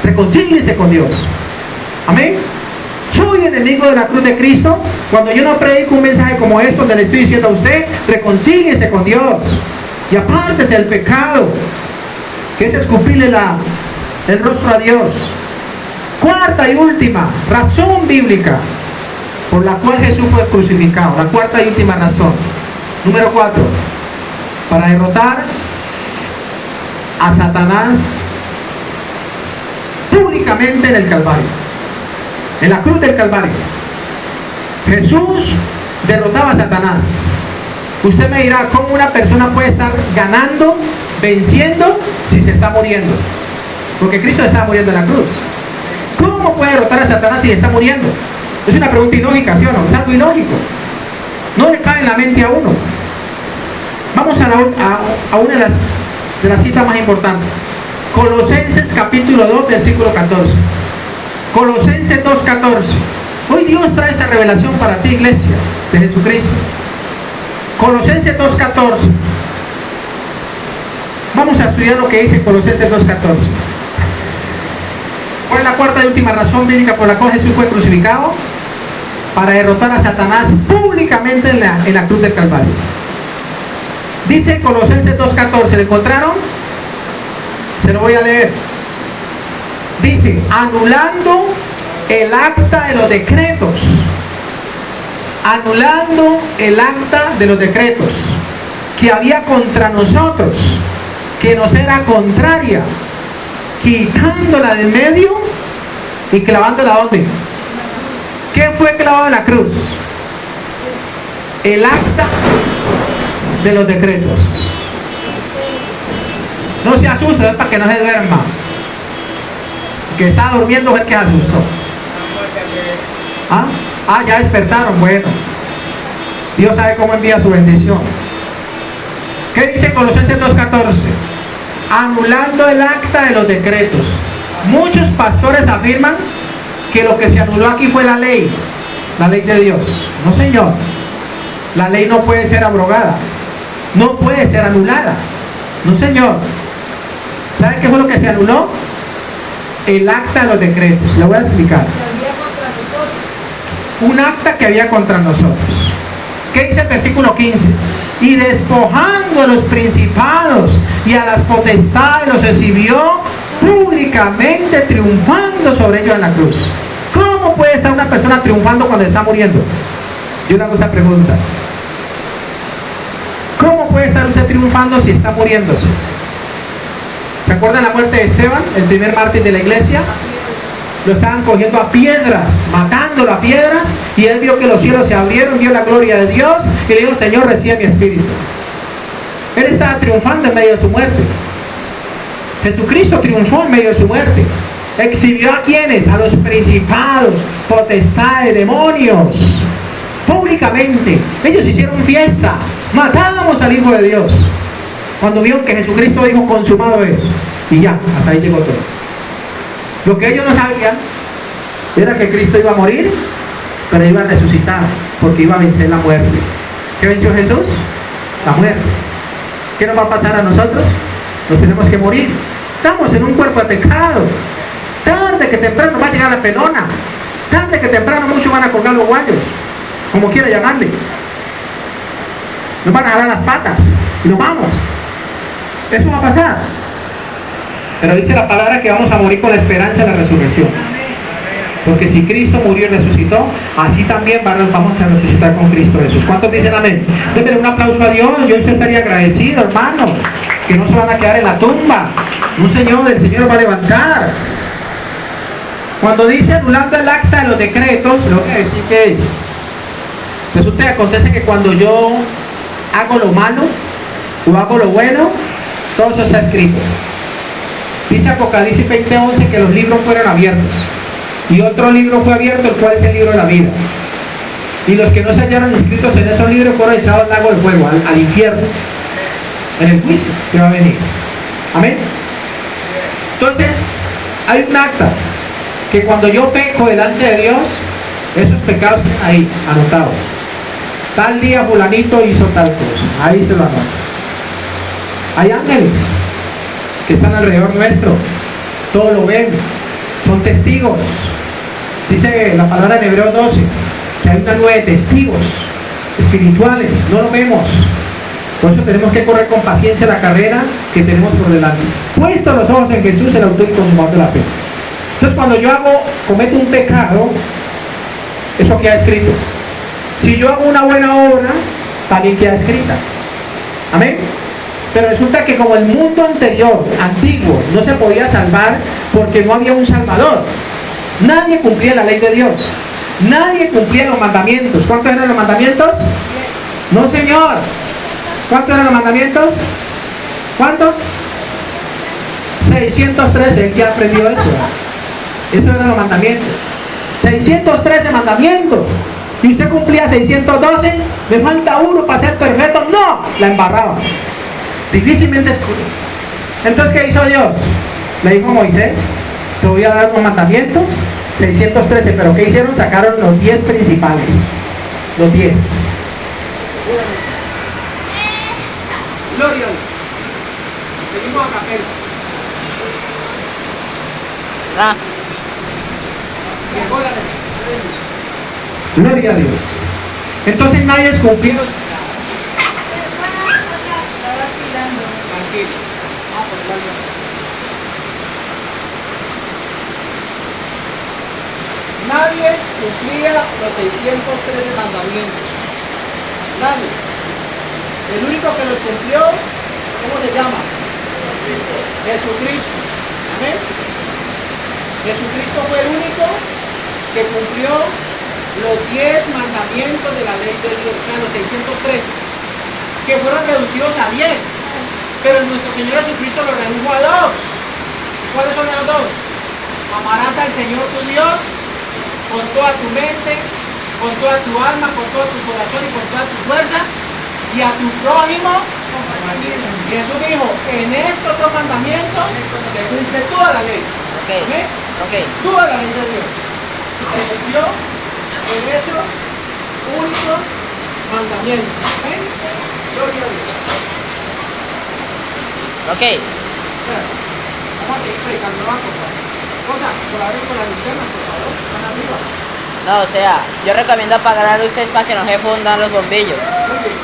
Speaker 1: Reconcíliese con Dios. Amén. Soy enemigo de la cruz de Cristo cuando yo no predico un mensaje como este, donde le estoy diciendo a usted: reconcíliese con Dios y apártese del pecado, que es escupirle el rostro a Dios. Cuarta y última razón bíblica por la cual Jesús fue crucificado. La cuarta y última razón. Número 4. Para derrotar a Satanás públicamente en el Calvario. En la cruz del Calvario. Jesús derrotaba a Satanás. Usted me dirá: ¿cómo una persona puede estar ganando, venciendo, si se está muriendo? Porque Cristo estaba muriendo en la cruz. ¿Cómo puede derrotar a Satanás si está muriendo? Es una pregunta ilógica, ¿sí o no? Es algo ilógico. No le cae en la mente a uno. Vamos a una de las citas más importantes. Colosenses capítulo 2, versículo 14. Colosenses 2:14. Hoy Dios trae esta revelación para ti, iglesia de Jesucristo. Colosenses 2:14. Vamos a estudiar lo que dice Colosenses 2:14. ¿Cuál es la cuarta y última razón bíblica por la cual Jesús fue crucificado? Para derrotar a Satanás públicamente en la cruz del Calvario. Dice Colosenses 2:14. ¿Le encontraron? Se lo voy a leer. Dice: anulando el acta de los decretos. Anulando el acta de los decretos que había contra nosotros, que nos era contraria, quitándola de medio y clavándola ¿dónde? ¿Qué fue clavado en la cruz? El acta de los decretos. No se asuste, es para que no se duerma. Que estaba durmiendo fue el que asustó. Ya despertaron. Bueno, Dios sabe cómo envía su bendición. ¿Qué dice Colosenses 2:14? Anulando el acta de los decretos. Muchos pastores afirman que lo que se anuló aquí fue la ley de Dios. No, señor. La ley no puede ser abrogada, no puede ser anulada. No, señor. ¿Sabe qué fue lo que se anuló? El acta de los decretos. Le voy a explicar. Un acta que había contra nosotros. ¿Qué dice el versículo 15? Y despojando a los principados y a las potestades los exhibió públicamente, triunfando sobre ellos en la cruz. ¿Cómo puede estar una persona triunfando cuando está muriendo? Yo le hago esta pregunta. ¿Cómo puede estar usted triunfando si está muriéndose? ¿Se acuerdan la muerte de Esteban, el primer mártir de la iglesia? Lo estaban cogiendo a piedras, matándolo a piedras, y él vio que los cielos se abrieron, vio la gloria de Dios, y le dijo: Señor, recibe mi espíritu. Él estaba triunfando en medio de su muerte. Jesucristo triunfó en medio de su muerte. Exhibió ¿a quiénes? A los principados, potestades, demonios, públicamente. Ellos hicieron fiesta, matábamos al Hijo de Dios, cuando vieron que Jesucristo dijo: consumado es. Y ya, hasta ahí llegó todo. Lo que ellos no sabían era que Cristo iba a morir, pero iba a resucitar, porque iba a vencer la muerte. ¿Qué venció Jesús? La muerte. ¿Qué nos va a pasar a nosotros? Nos tenemos que morir. Estamos en un cuerpo de pecado. Tarde que temprano va a llegar la pelona. Tarde que temprano muchos van a colgar los guayos, como quiera llamarle. Nos van a jalar las patas y nos vamos. Eso va a pasar. Pero dice la palabra que vamos a morir con la esperanza de la resurrección. Porque si Cristo murió y resucitó, así también vamos a resucitar con Cristo Jesús. ¿Cuántos dicen amén? Denle un aplauso a Dios. Yo estaría agradecido, hermano, que no se van a quedar en la tumba. Un Señor, el Señor va a levantar. Cuando dice anulando el acta de los decretos, lo que decir que es. Resulta que acontece que cuando yo hago lo malo o hago lo bueno, todo eso está escrito. Dice Apocalipsis 20:11 que los libros fueron abiertos, y otro libro fue abierto, el cual es el libro de la vida. Y los que no se hallaron inscritos en esos libros fueron echados al lago de fuego, al infierno, en el juicio que va a venir. Amén. Entonces, hay un acta que cuando yo peco delante de Dios, esos pecados están ahí, anotados. Tal día fulanito hizo tal cosa, ahí se lo anota. Hay ángeles que están alrededor nuestro, todo lo ven, son testigos. Dice la palabra en Hebreos 12, que hay una nube de testigos espirituales, no lo vemos. Por eso tenemos que correr con paciencia la carrera que tenemos por delante. Puestos los ojos en Jesús, el autor y consumador de la fe. Entonces cuando yo cometo un pecado, eso queda escrito. Si yo hago una buena obra, también queda escrita. Amén. Pero resulta que como el mundo anterior, antiguo, no se podía salvar porque no había un salvador. Nadie cumplía la ley de Dios. Nadie cumplía los mandamientos. ¿Cuántos eran los mandamientos? No, señor. ¿Cuántos eran los mandamientos? ¿Cuántos? 613. ¿El que aprendió eso? Esos eran los mandamientos. 613 mandamientos. Y usted cumplía 612. Me falta uno para ser perfecto. No, la embarraba. Difícilmente escudo. Entonces, ¿qué hizo Dios? Le dijo a Moisés: te voy a dar unos mandamientos, 613, pero ¿qué hicieron? Sacaron los 10 principales. Los 10. Gloria a Dios. Seguimos a capela. Gloria a Dios. Entonces nadie es cumplido. Tranquilo. Nadie cumplía los 613 mandamientos. Nadie. El único que los cumplió, ¿cómo se llama? Jesucristo. Amén. Jesucristo fue el único que cumplió los 10 mandamientos de la ley de Dios, o sea, los 613, que fueron reducidos a 10. Pero nuestro Señor Jesucristo lo redujo a 2. ¿Cuáles son los 2? Amarás al Señor tu Dios con toda tu mente, con toda tu alma, con todo tu corazón y con todas tus fuerzas, y a tu prójimo. Jesús dijo: en estos 2 mandamientos se cumple toda la ley. Okay. Toda la ley de Dios se cumplió en esos únicos mandamientos. ¿Okay? Gloria a Dios. Vamos a seguir predicando abajo. Cosa, por abrir con la linterna, por favor, están arriba.
Speaker 3: No, o sea, yo recomiendo apagar las luces para que no se fundan los bombillos.
Speaker 1: Muy bien.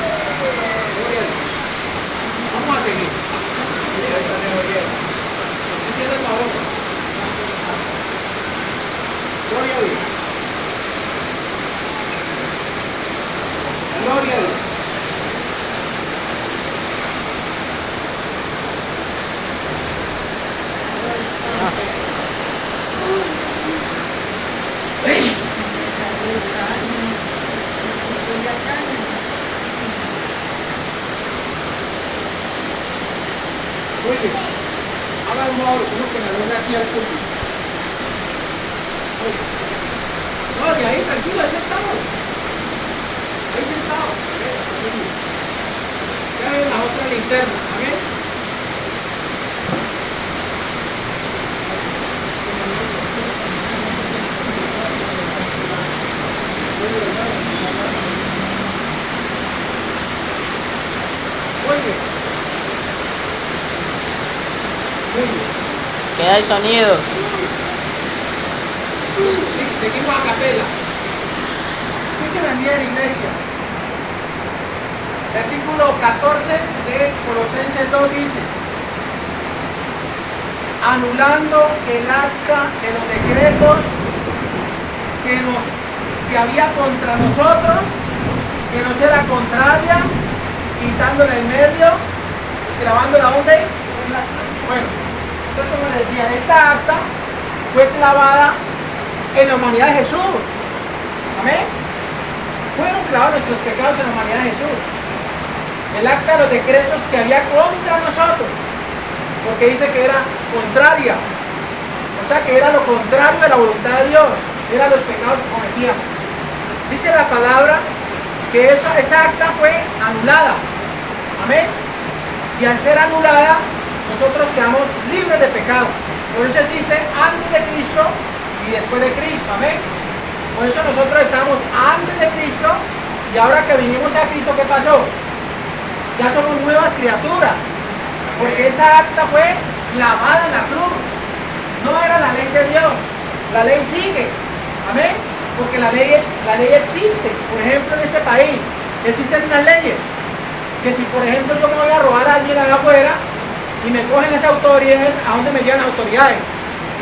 Speaker 1: Vamos a seguir. ¿Entiendes el favor? Gloria a Dios. Gloria a Dios. Muy bien. Haga un modo uno que me venga aquí al público. No, de ahí tranquilo, ahí sentado. Ahí sentado. Ya ven la otra linterna, ¿amén? Muy bien. Muy bien.
Speaker 3: Queda el sonido.
Speaker 1: Seguimos a capela. Escuchen bien, iglesia. Versículo 14 de Colosenses 2 dice: anulando el acta de los decretos que había contra nosotros, que nos era contraria, quitándola en medio, clavándola donde. Bueno, entonces, como les decía, esta acta fue clavada en la humanidad de Jesús. Amén. Fueron clavados nuestros pecados en la humanidad de Jesús. El acta de los decretos que había contra nosotros, porque dice que era contraria, o sea que era lo contrario de la voluntad de Dios, eran los pecados que cometíamos.
Speaker 4: Dice la palabra que esa acta fue anulada. Amén. Y al ser anulada, nosotros quedamos libres de pecado. Por eso existe antes de Cristo y después de Cristo. Amén. Por eso nosotros estamos antes de Cristo y ahora que vinimos a Cristo, ¿qué pasó? Ya somos nuevas criaturas. Porque esa acta fue clavada en la cruz. No era la ley de Dios. La ley sigue. Amén. Porque la ley existe. Por ejemplo, en este país existen unas leyes que si por ejemplo yo me voy a robar a alguien allá afuera y me cogen las autoridades, ¿a dónde me llevan las autoridades?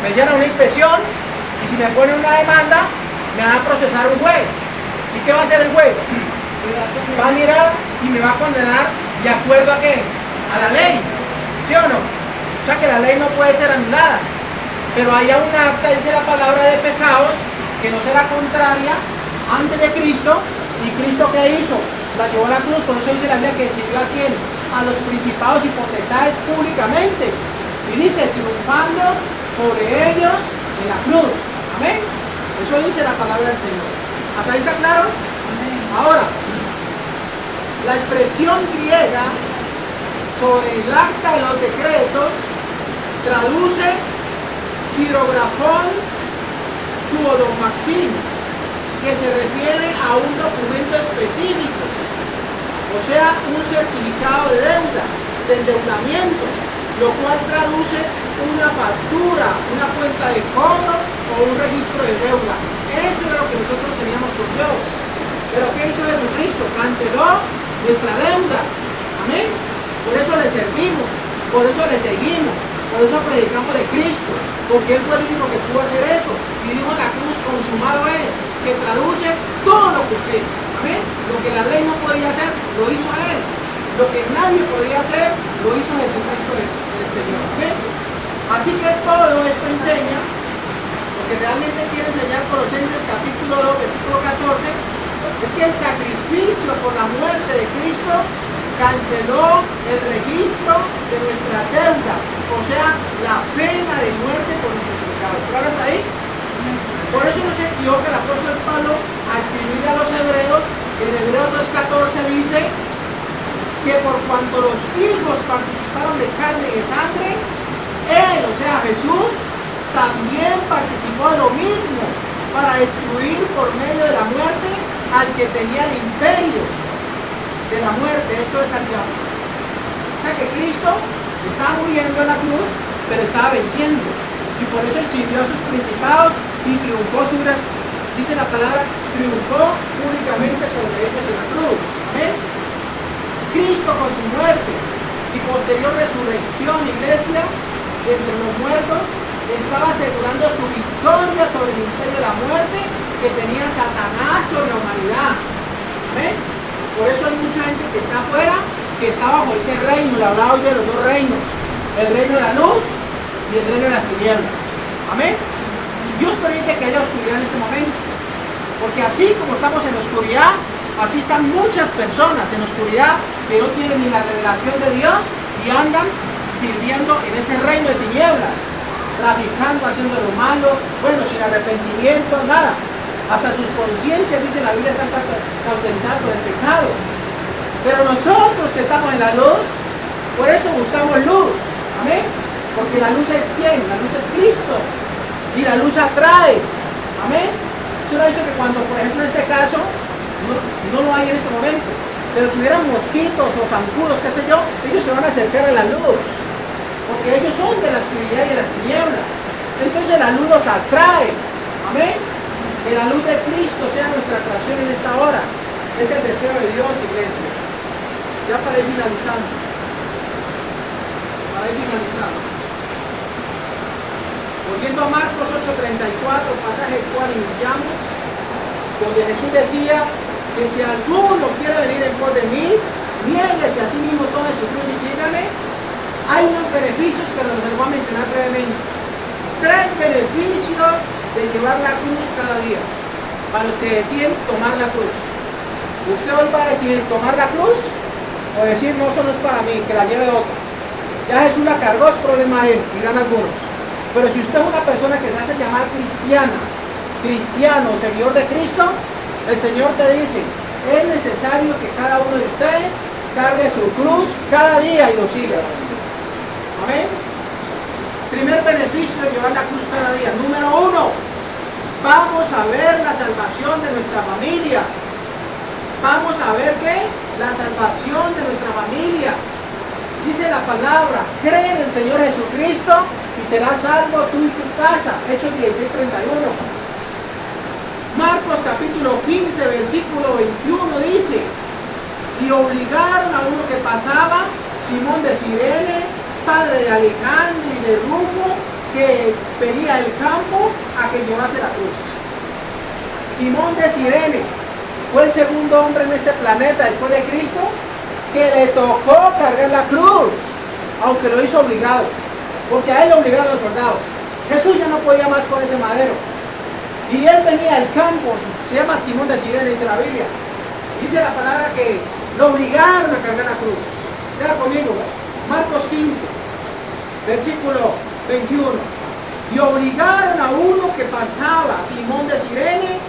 Speaker 4: Me llevan a una inspección y si me ponen una demanda me va a procesar un juez. ¿Y qué va a hacer el juez? Va a mirar y me va a condenar de acuerdo a qué? A la ley. ¿Sí o no? O sea que la ley no puede ser anulada. Pero hay un acta, dice la palabra, de pecados que no será contraria antes de Cristo. ¿Y Cristo qué hizo? La llevó a la cruz. Por eso dice la Biblia que sirvió a quién? A los principados y potestades públicamente. Y dice, triunfando sobre ellos en la cruz. Amén. Eso dice la palabra del Señor. ¿Hasta ahí está claro? Amén. Ahora, la expresión griega sobre el acta de los decretos traduce sirografón duodomaxim, que se refiere a un documento específico, o sea, un certificado de deuda, de endeudamiento, lo cual traduce una factura, una cuenta de cobro o un registro de deuda. Esto es lo que nosotros teníamos con Dios. Pero ¿qué hizo Jesucristo? Canceló nuestra deuda. Amén. Por eso le servimos, por eso le seguimos, por eso predicamos de Cristo, porque Él fue el único que pudo hacer eso. Y dijo en la cruz, consumado es, que traduce todo lo que usted. Amén. Lo que la ley no podía hacer, lo hizo Él. Lo que nadie podía hacer, lo hizo Jesucristo el Señor. Amén. Así que todo esto enseña, lo que realmente quiere enseñar Colosenses capítulo 2, versículo 14, es que el sacrificio por la muerte de Cristo canceló el registro de nuestra deuda, o sea, la pena de muerte por nuestros pecados. ¿Claro hasta ahí? Por eso no se equivoca el apóstol Pablo a escribir a los hebreos. En Hebreos 2.14 dice que por cuanto los hijos participaron de carne y de sangre, Él, o sea Jesús, también participó de lo mismo para destruir por medio de la muerte al que tenía el imperio de la muerte, esto es al diablo. O sea que Cristo estaba muriendo en la cruz, pero estaba venciendo. Y por eso sirvió a sus principados y triunfó sobre, dice la palabra, triunfó únicamente sobre ellos en la cruz. ¿Amén? Cristo con su muerte y posterior resurrección, iglesia, de entre los muertos, estaba asegurando su victoria sobre el imperio de la muerte que tenía Satanás sobre la humanidad. ¿Amén? Por eso hay mucha gente que está afuera, que está bajo ese reino. Le hablaba hoy de los dos reinos, el reino de la luz y el reino de las tinieblas. Amén. Dios permite que haya oscuridad en este momento, porque así como estamos en la oscuridad, así están muchas personas en la oscuridad que no tienen ni la revelación de Dios y andan sirviendo en ese reino de tinieblas, traficando, haciendo lo malo, bueno, sin arrepentimiento, nada. Hasta sus conciencias, dice la Biblia, están cauterizadas por el pecado. Pero nosotros que estamos en la luz, por eso buscamos luz. Amén. Porque la luz es ¿quién? La luz es Cristo. Y la luz atrae. Amén. Yo he visto que cuando, por ejemplo, en este caso, no lo hay en este momento, pero si hubieran mosquitos o zancudos, qué sé yo, ellos se van a acercar a la luz. Porque ellos son de la oscuridad y de las tinieblas. Entonces la luz los atrae. Amén. Que la luz de Cristo sea nuestra atracción en esta hora. Es el deseo de Dios, iglesia. Ya para ir finalizando. Volviendo a Marcos 8:34, pasaje el cual iniciamos, donde Jesús decía que si alguno quiere venir en pos de mí, niéguese a sí mismo, tome su cruz y sígame. Hay unos beneficios que los voy a mencionar brevemente. 3 beneficios de llevar la cruz cada día, para los que deciden tomar la cruz. Usted hoy va a decidir tomar la cruz o decir no, eso no es para mí, que la lleve otra. Ya Jesús la cargó, es problema de él, dirán algunos. Pero si usted es una persona que se hace llamar cristiana, cristiano, seguidor de Cristo, El Señor te dice, es necesario que cada uno de ustedes cargue su cruz cada día y lo siga. Amén. Primer beneficio de llevar la cruz cada día. Número 1, vamos a ver la salvación de nuestra familia. Vamos a ver ¿qué? La salvación de nuestra familia. Dice la palabra, cree en el Señor Jesucristo y serás salvo tú y tu casa. Hechos 16:31. Marcos capítulo 15, versículo 21 dice, y obligaron a uno que pasaba, Simón de Cirene, padre de Alejandro y de Rufo, que venía del campo, a que llevase la cruz. Simón de Cirene fue el segundo hombre en este planeta después de Cristo que le tocó cargar la cruz, aunque lo hizo obligado, porque a él lo obligaron los soldados. Jesús ya no podía más con ese madero. Y él venía del campo, se llama Simón de Cirene, dice la Biblia. Dice la palabra que lo obligaron a cargar la cruz. Queda conmigo, Marcos 15, versículo 21. Y obligaron a uno que pasaba, Simón de Cirene,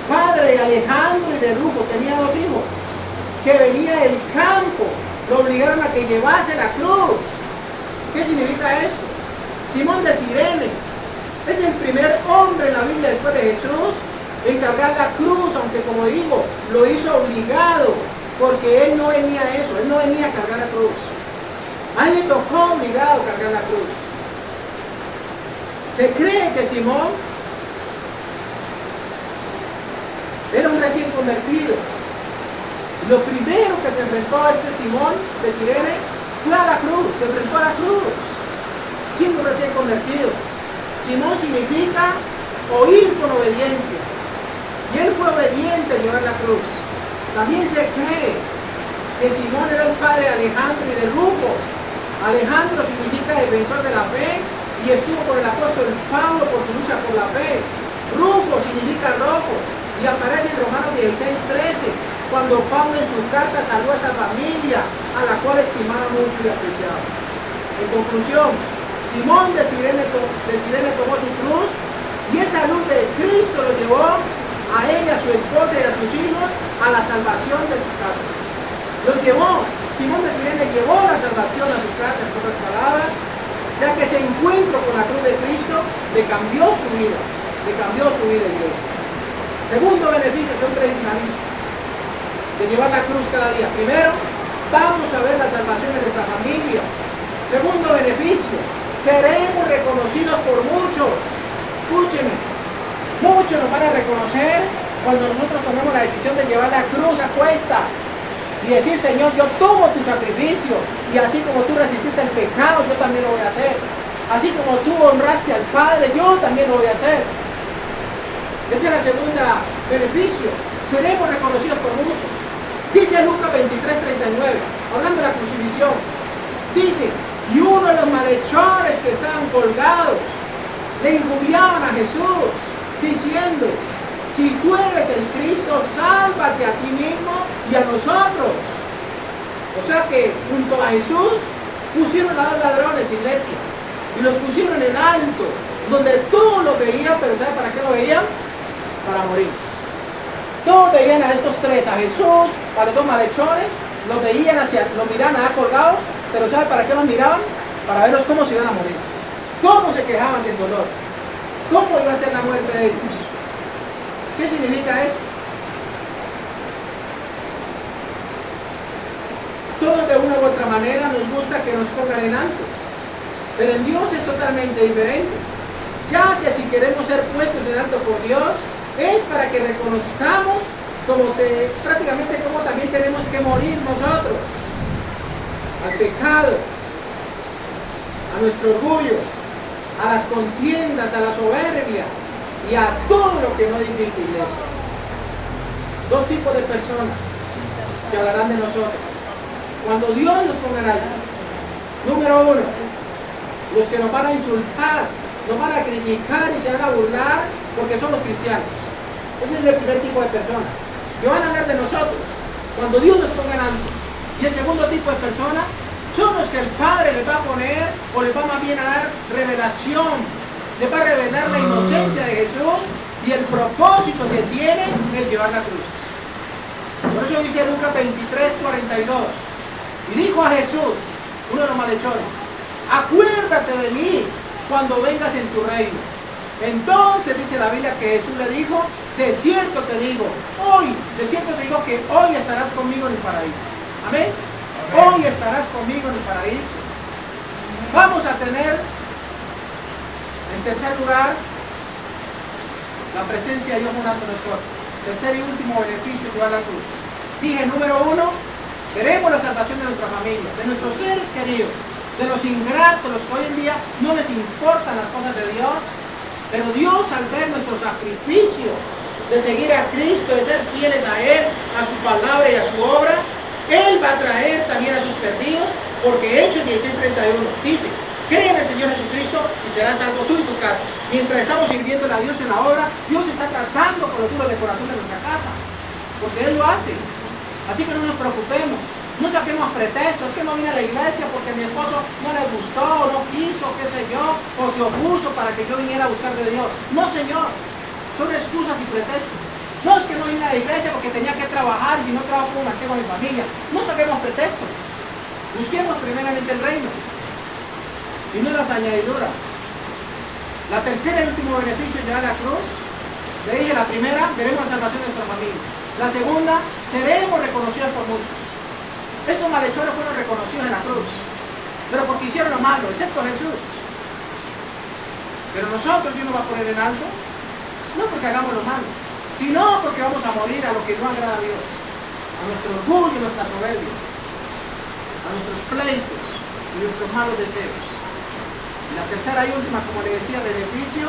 Speaker 4: padre de Alejandro y de Rufo, tenía 2 hijos, que venía del campo, lo obligaron a que llevase la cruz. ¿Qué significa eso? Simón de Cirene es el primer hombre en la Biblia después de Jesús en cargar la cruz, aunque como digo, lo hizo obligado, porque él no venía a eso, él no venía a cargar la cruz. A él le tocó obligado cargar la cruz. Se cree que Simón era un recién convertido. Lo primero que se enfrentó a este Simón de Cirene fue a la cruz, se enfrentó a la cruz, siendo recién convertido. Simón significa oír con obediencia. Y él fue obediente a llevar la cruz. También se cree que Simón era el padre de Alejandro y de Rufo. Alejandro significa defensor de la fe y estuvo con el apóstol Pablo por su lucha por la fe. Rufo significa rojo y aparece en Romanos 16:13, cuando Pablo en su carta saludó a esta familia a la cual estimaba mucho y apreciaba. En conclusión, Simón de Cirene tomó su cruz y esa luz de Cristo lo llevó a él, a su esposa y a sus hijos a la salvación de su casa. Los llevó, Simón de Cirene llevó la salvación a su casa, en otras palabras, ya que ese encuentro con la cruz de Cristo le cambió su vida iglesia. Segundo beneficio, son 3 finalistas, de llevar la cruz cada día. Primero, vamos a ver la salvación de nuestra familia. Segundo beneficio, seremos reconocidos por muchos. Escúcheme, muchos nos van a reconocer cuando nosotros tomemos la decisión de llevar la cruz a cuestas y decir, Señor, yo tomo tu sacrificio, y así como tú resististe el pecado, yo también lo voy a hacer. Así como tú honraste al Padre, yo también lo voy a hacer. Ese es el segundo beneficio. Seremos reconocidos por muchos. Dice Lucas 23:39, hablando de la crucifixión, dice, y uno de los malhechores que estaban colgados le injuriaban a Jesús, diciendo, si tú eres el Cristo, sálvate a ti mismo y a nosotros. O sea que junto a Jesús pusieron a 2 ladrones, iglesia, y los pusieron en alto, donde todos lo veían, pero ¿sabe para qué lo veían? Para morir. Todos veían a estos 3, a Jesús, a los 2 malhechores, los veían los miraban allá colgados, pero ¿sabe para qué los miraban? Para verlos cómo se iban a morir, cómo se quejaban del dolor, cómo iba a ser la muerte de ellos. ¿Qué significa eso? Todos de una u otra manera nos gusta que nos pongan en alto, pero en Dios es totalmente diferente, ya que si queremos ser puestos en alto por Dios, es para que reconozcamos prácticamente cómo también tenemos que morir nosotros al pecado, a nuestro orgullo, a las contiendas, a la soberbia y a todo lo que no edifica, iglesia. 2 tipos de personas que hablarán de nosotros cuando Dios nos ponga en alto. Número 1, los que nos van a insultar, nos van a criticar y se van a burlar porque somos cristianos. Ese es el primer tipo de personas que van a hablar de nosotros cuando Dios nos ponga en alto. Y el segundo tipo de personas son los que el Padre les va a poner, o les va más bien a dar revelación, les va a revelar la inocencia de Jesús y el propósito que tiene el llevar la cruz. Por eso dice Lucas 23:42. Y dijo a Jesús, uno de los malhechores: acuérdate de mí cuando vengas en tu reino. Entonces dice la Biblia que Jesús le dijo: de cierto te digo, de cierto te digo que hoy estarás conmigo en el paraíso. Amén. Hoy estarás conmigo en el paraíso. Vamos a tener, en tercer lugar, la presencia de Dios morando en nosotros. Tercer y último beneficio de la cruz. Dije, número 1, veremos la salvación de nuestra familia, de nuestros seres queridos, de los ingratos, los que hoy en día no les importan las cosas de Dios. Pero Dios, al ver nuestro sacrificio de seguir a Cristo, de ser fieles a Él, a su palabra y a su obra, Él va a traer también a sus perdidos, porque Hechos 16:31 dice: cree en el Señor Jesucristo y serás salvo tú y tu casa. Mientras estamos sirviendo a Dios en la obra, Dios está tratando con los duros de corazón de nuestra casa, porque Él lo hace. Así que no nos preocupemos, no saquemos pretextos. Es que no vine a la iglesia porque mi esposo no le gustó, no quiso, qué sé yo, o se opuso para que yo viniera a buscar de Dios. No, Señor, son excusas y pretextos. No, es que no vine a la iglesia porque tenía que trabajar y si no trabajo me quedo con mi familia. No saquemos pretextos. Busquemos primeramente el reino y no las añadiduras. La tercera y último beneficio ya de la cruz, le dije, la primera, veremos la salvación de nuestra familia. La segunda, seremos reconocidos por muchos. Estos malhechores fueron reconocidos en la cruz, pero porque hicieron lo malo, excepto Jesús. Pero nosotros Dios nos va a poner en alto, no porque hagamos lo malo, sino porque vamos a morir a lo que no agrada a Dios, a nuestro orgullo, a nuestra soberbia, a nuestros pleitos y nuestros malos deseos. Y la tercera y última, como le decía, beneficio,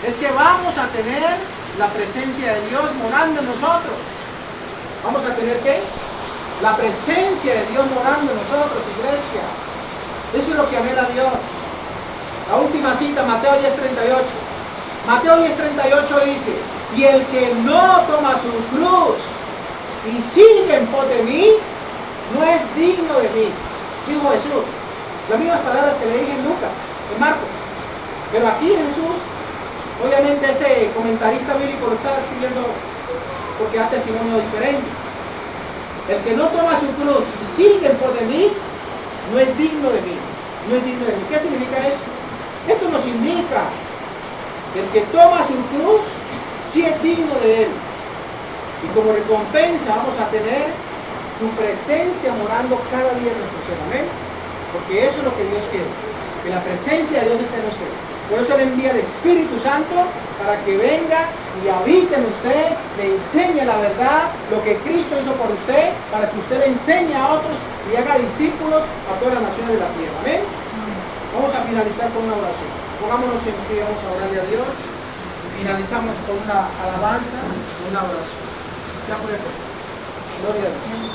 Speaker 4: es que vamos a tener la presencia de Dios morando en nosotros. ¿Vamos a tener qué? La presencia de Dios morando en nosotros, iglesia. Eso es lo que anhela Dios. La última cita, Mateo 10:38. Mateo 10:38 dice: y el que no toma su cruz y sigue en pos de mí, no es digno de mí. Dijo Jesús. Las mismas palabras que le dije en Lucas, en Marcos. Pero aquí Jesús, obviamente este comentarista bíblico lo está escribiendo porque da testimonio diferente. El que no toma su cruz y sigue en pos de mí, no es digno de mí. No es digno de mí. ¿Qué significa esto? Esto nos indica que el que toma su cruz, sí es digno de él. Y como recompensa vamos a tener su presencia morando cada día en nuestro ser. Amén. Porque eso es lo que Dios quiere. Que la presencia de Dios esté en usted. Por eso le envía el Espíritu Santo para que venga y habite en usted, le enseñe la verdad, lo que Cristo hizo por usted, para que usted le enseñe a otros y haga discípulos a todas las naciones de la tierra. Amén. Vamos a finalizar con una oración. Pongámonos en pie, vamos a orarle a Dios. Finalizamos con una alabanza, una oración. Ya por eso. Gloria a Dios.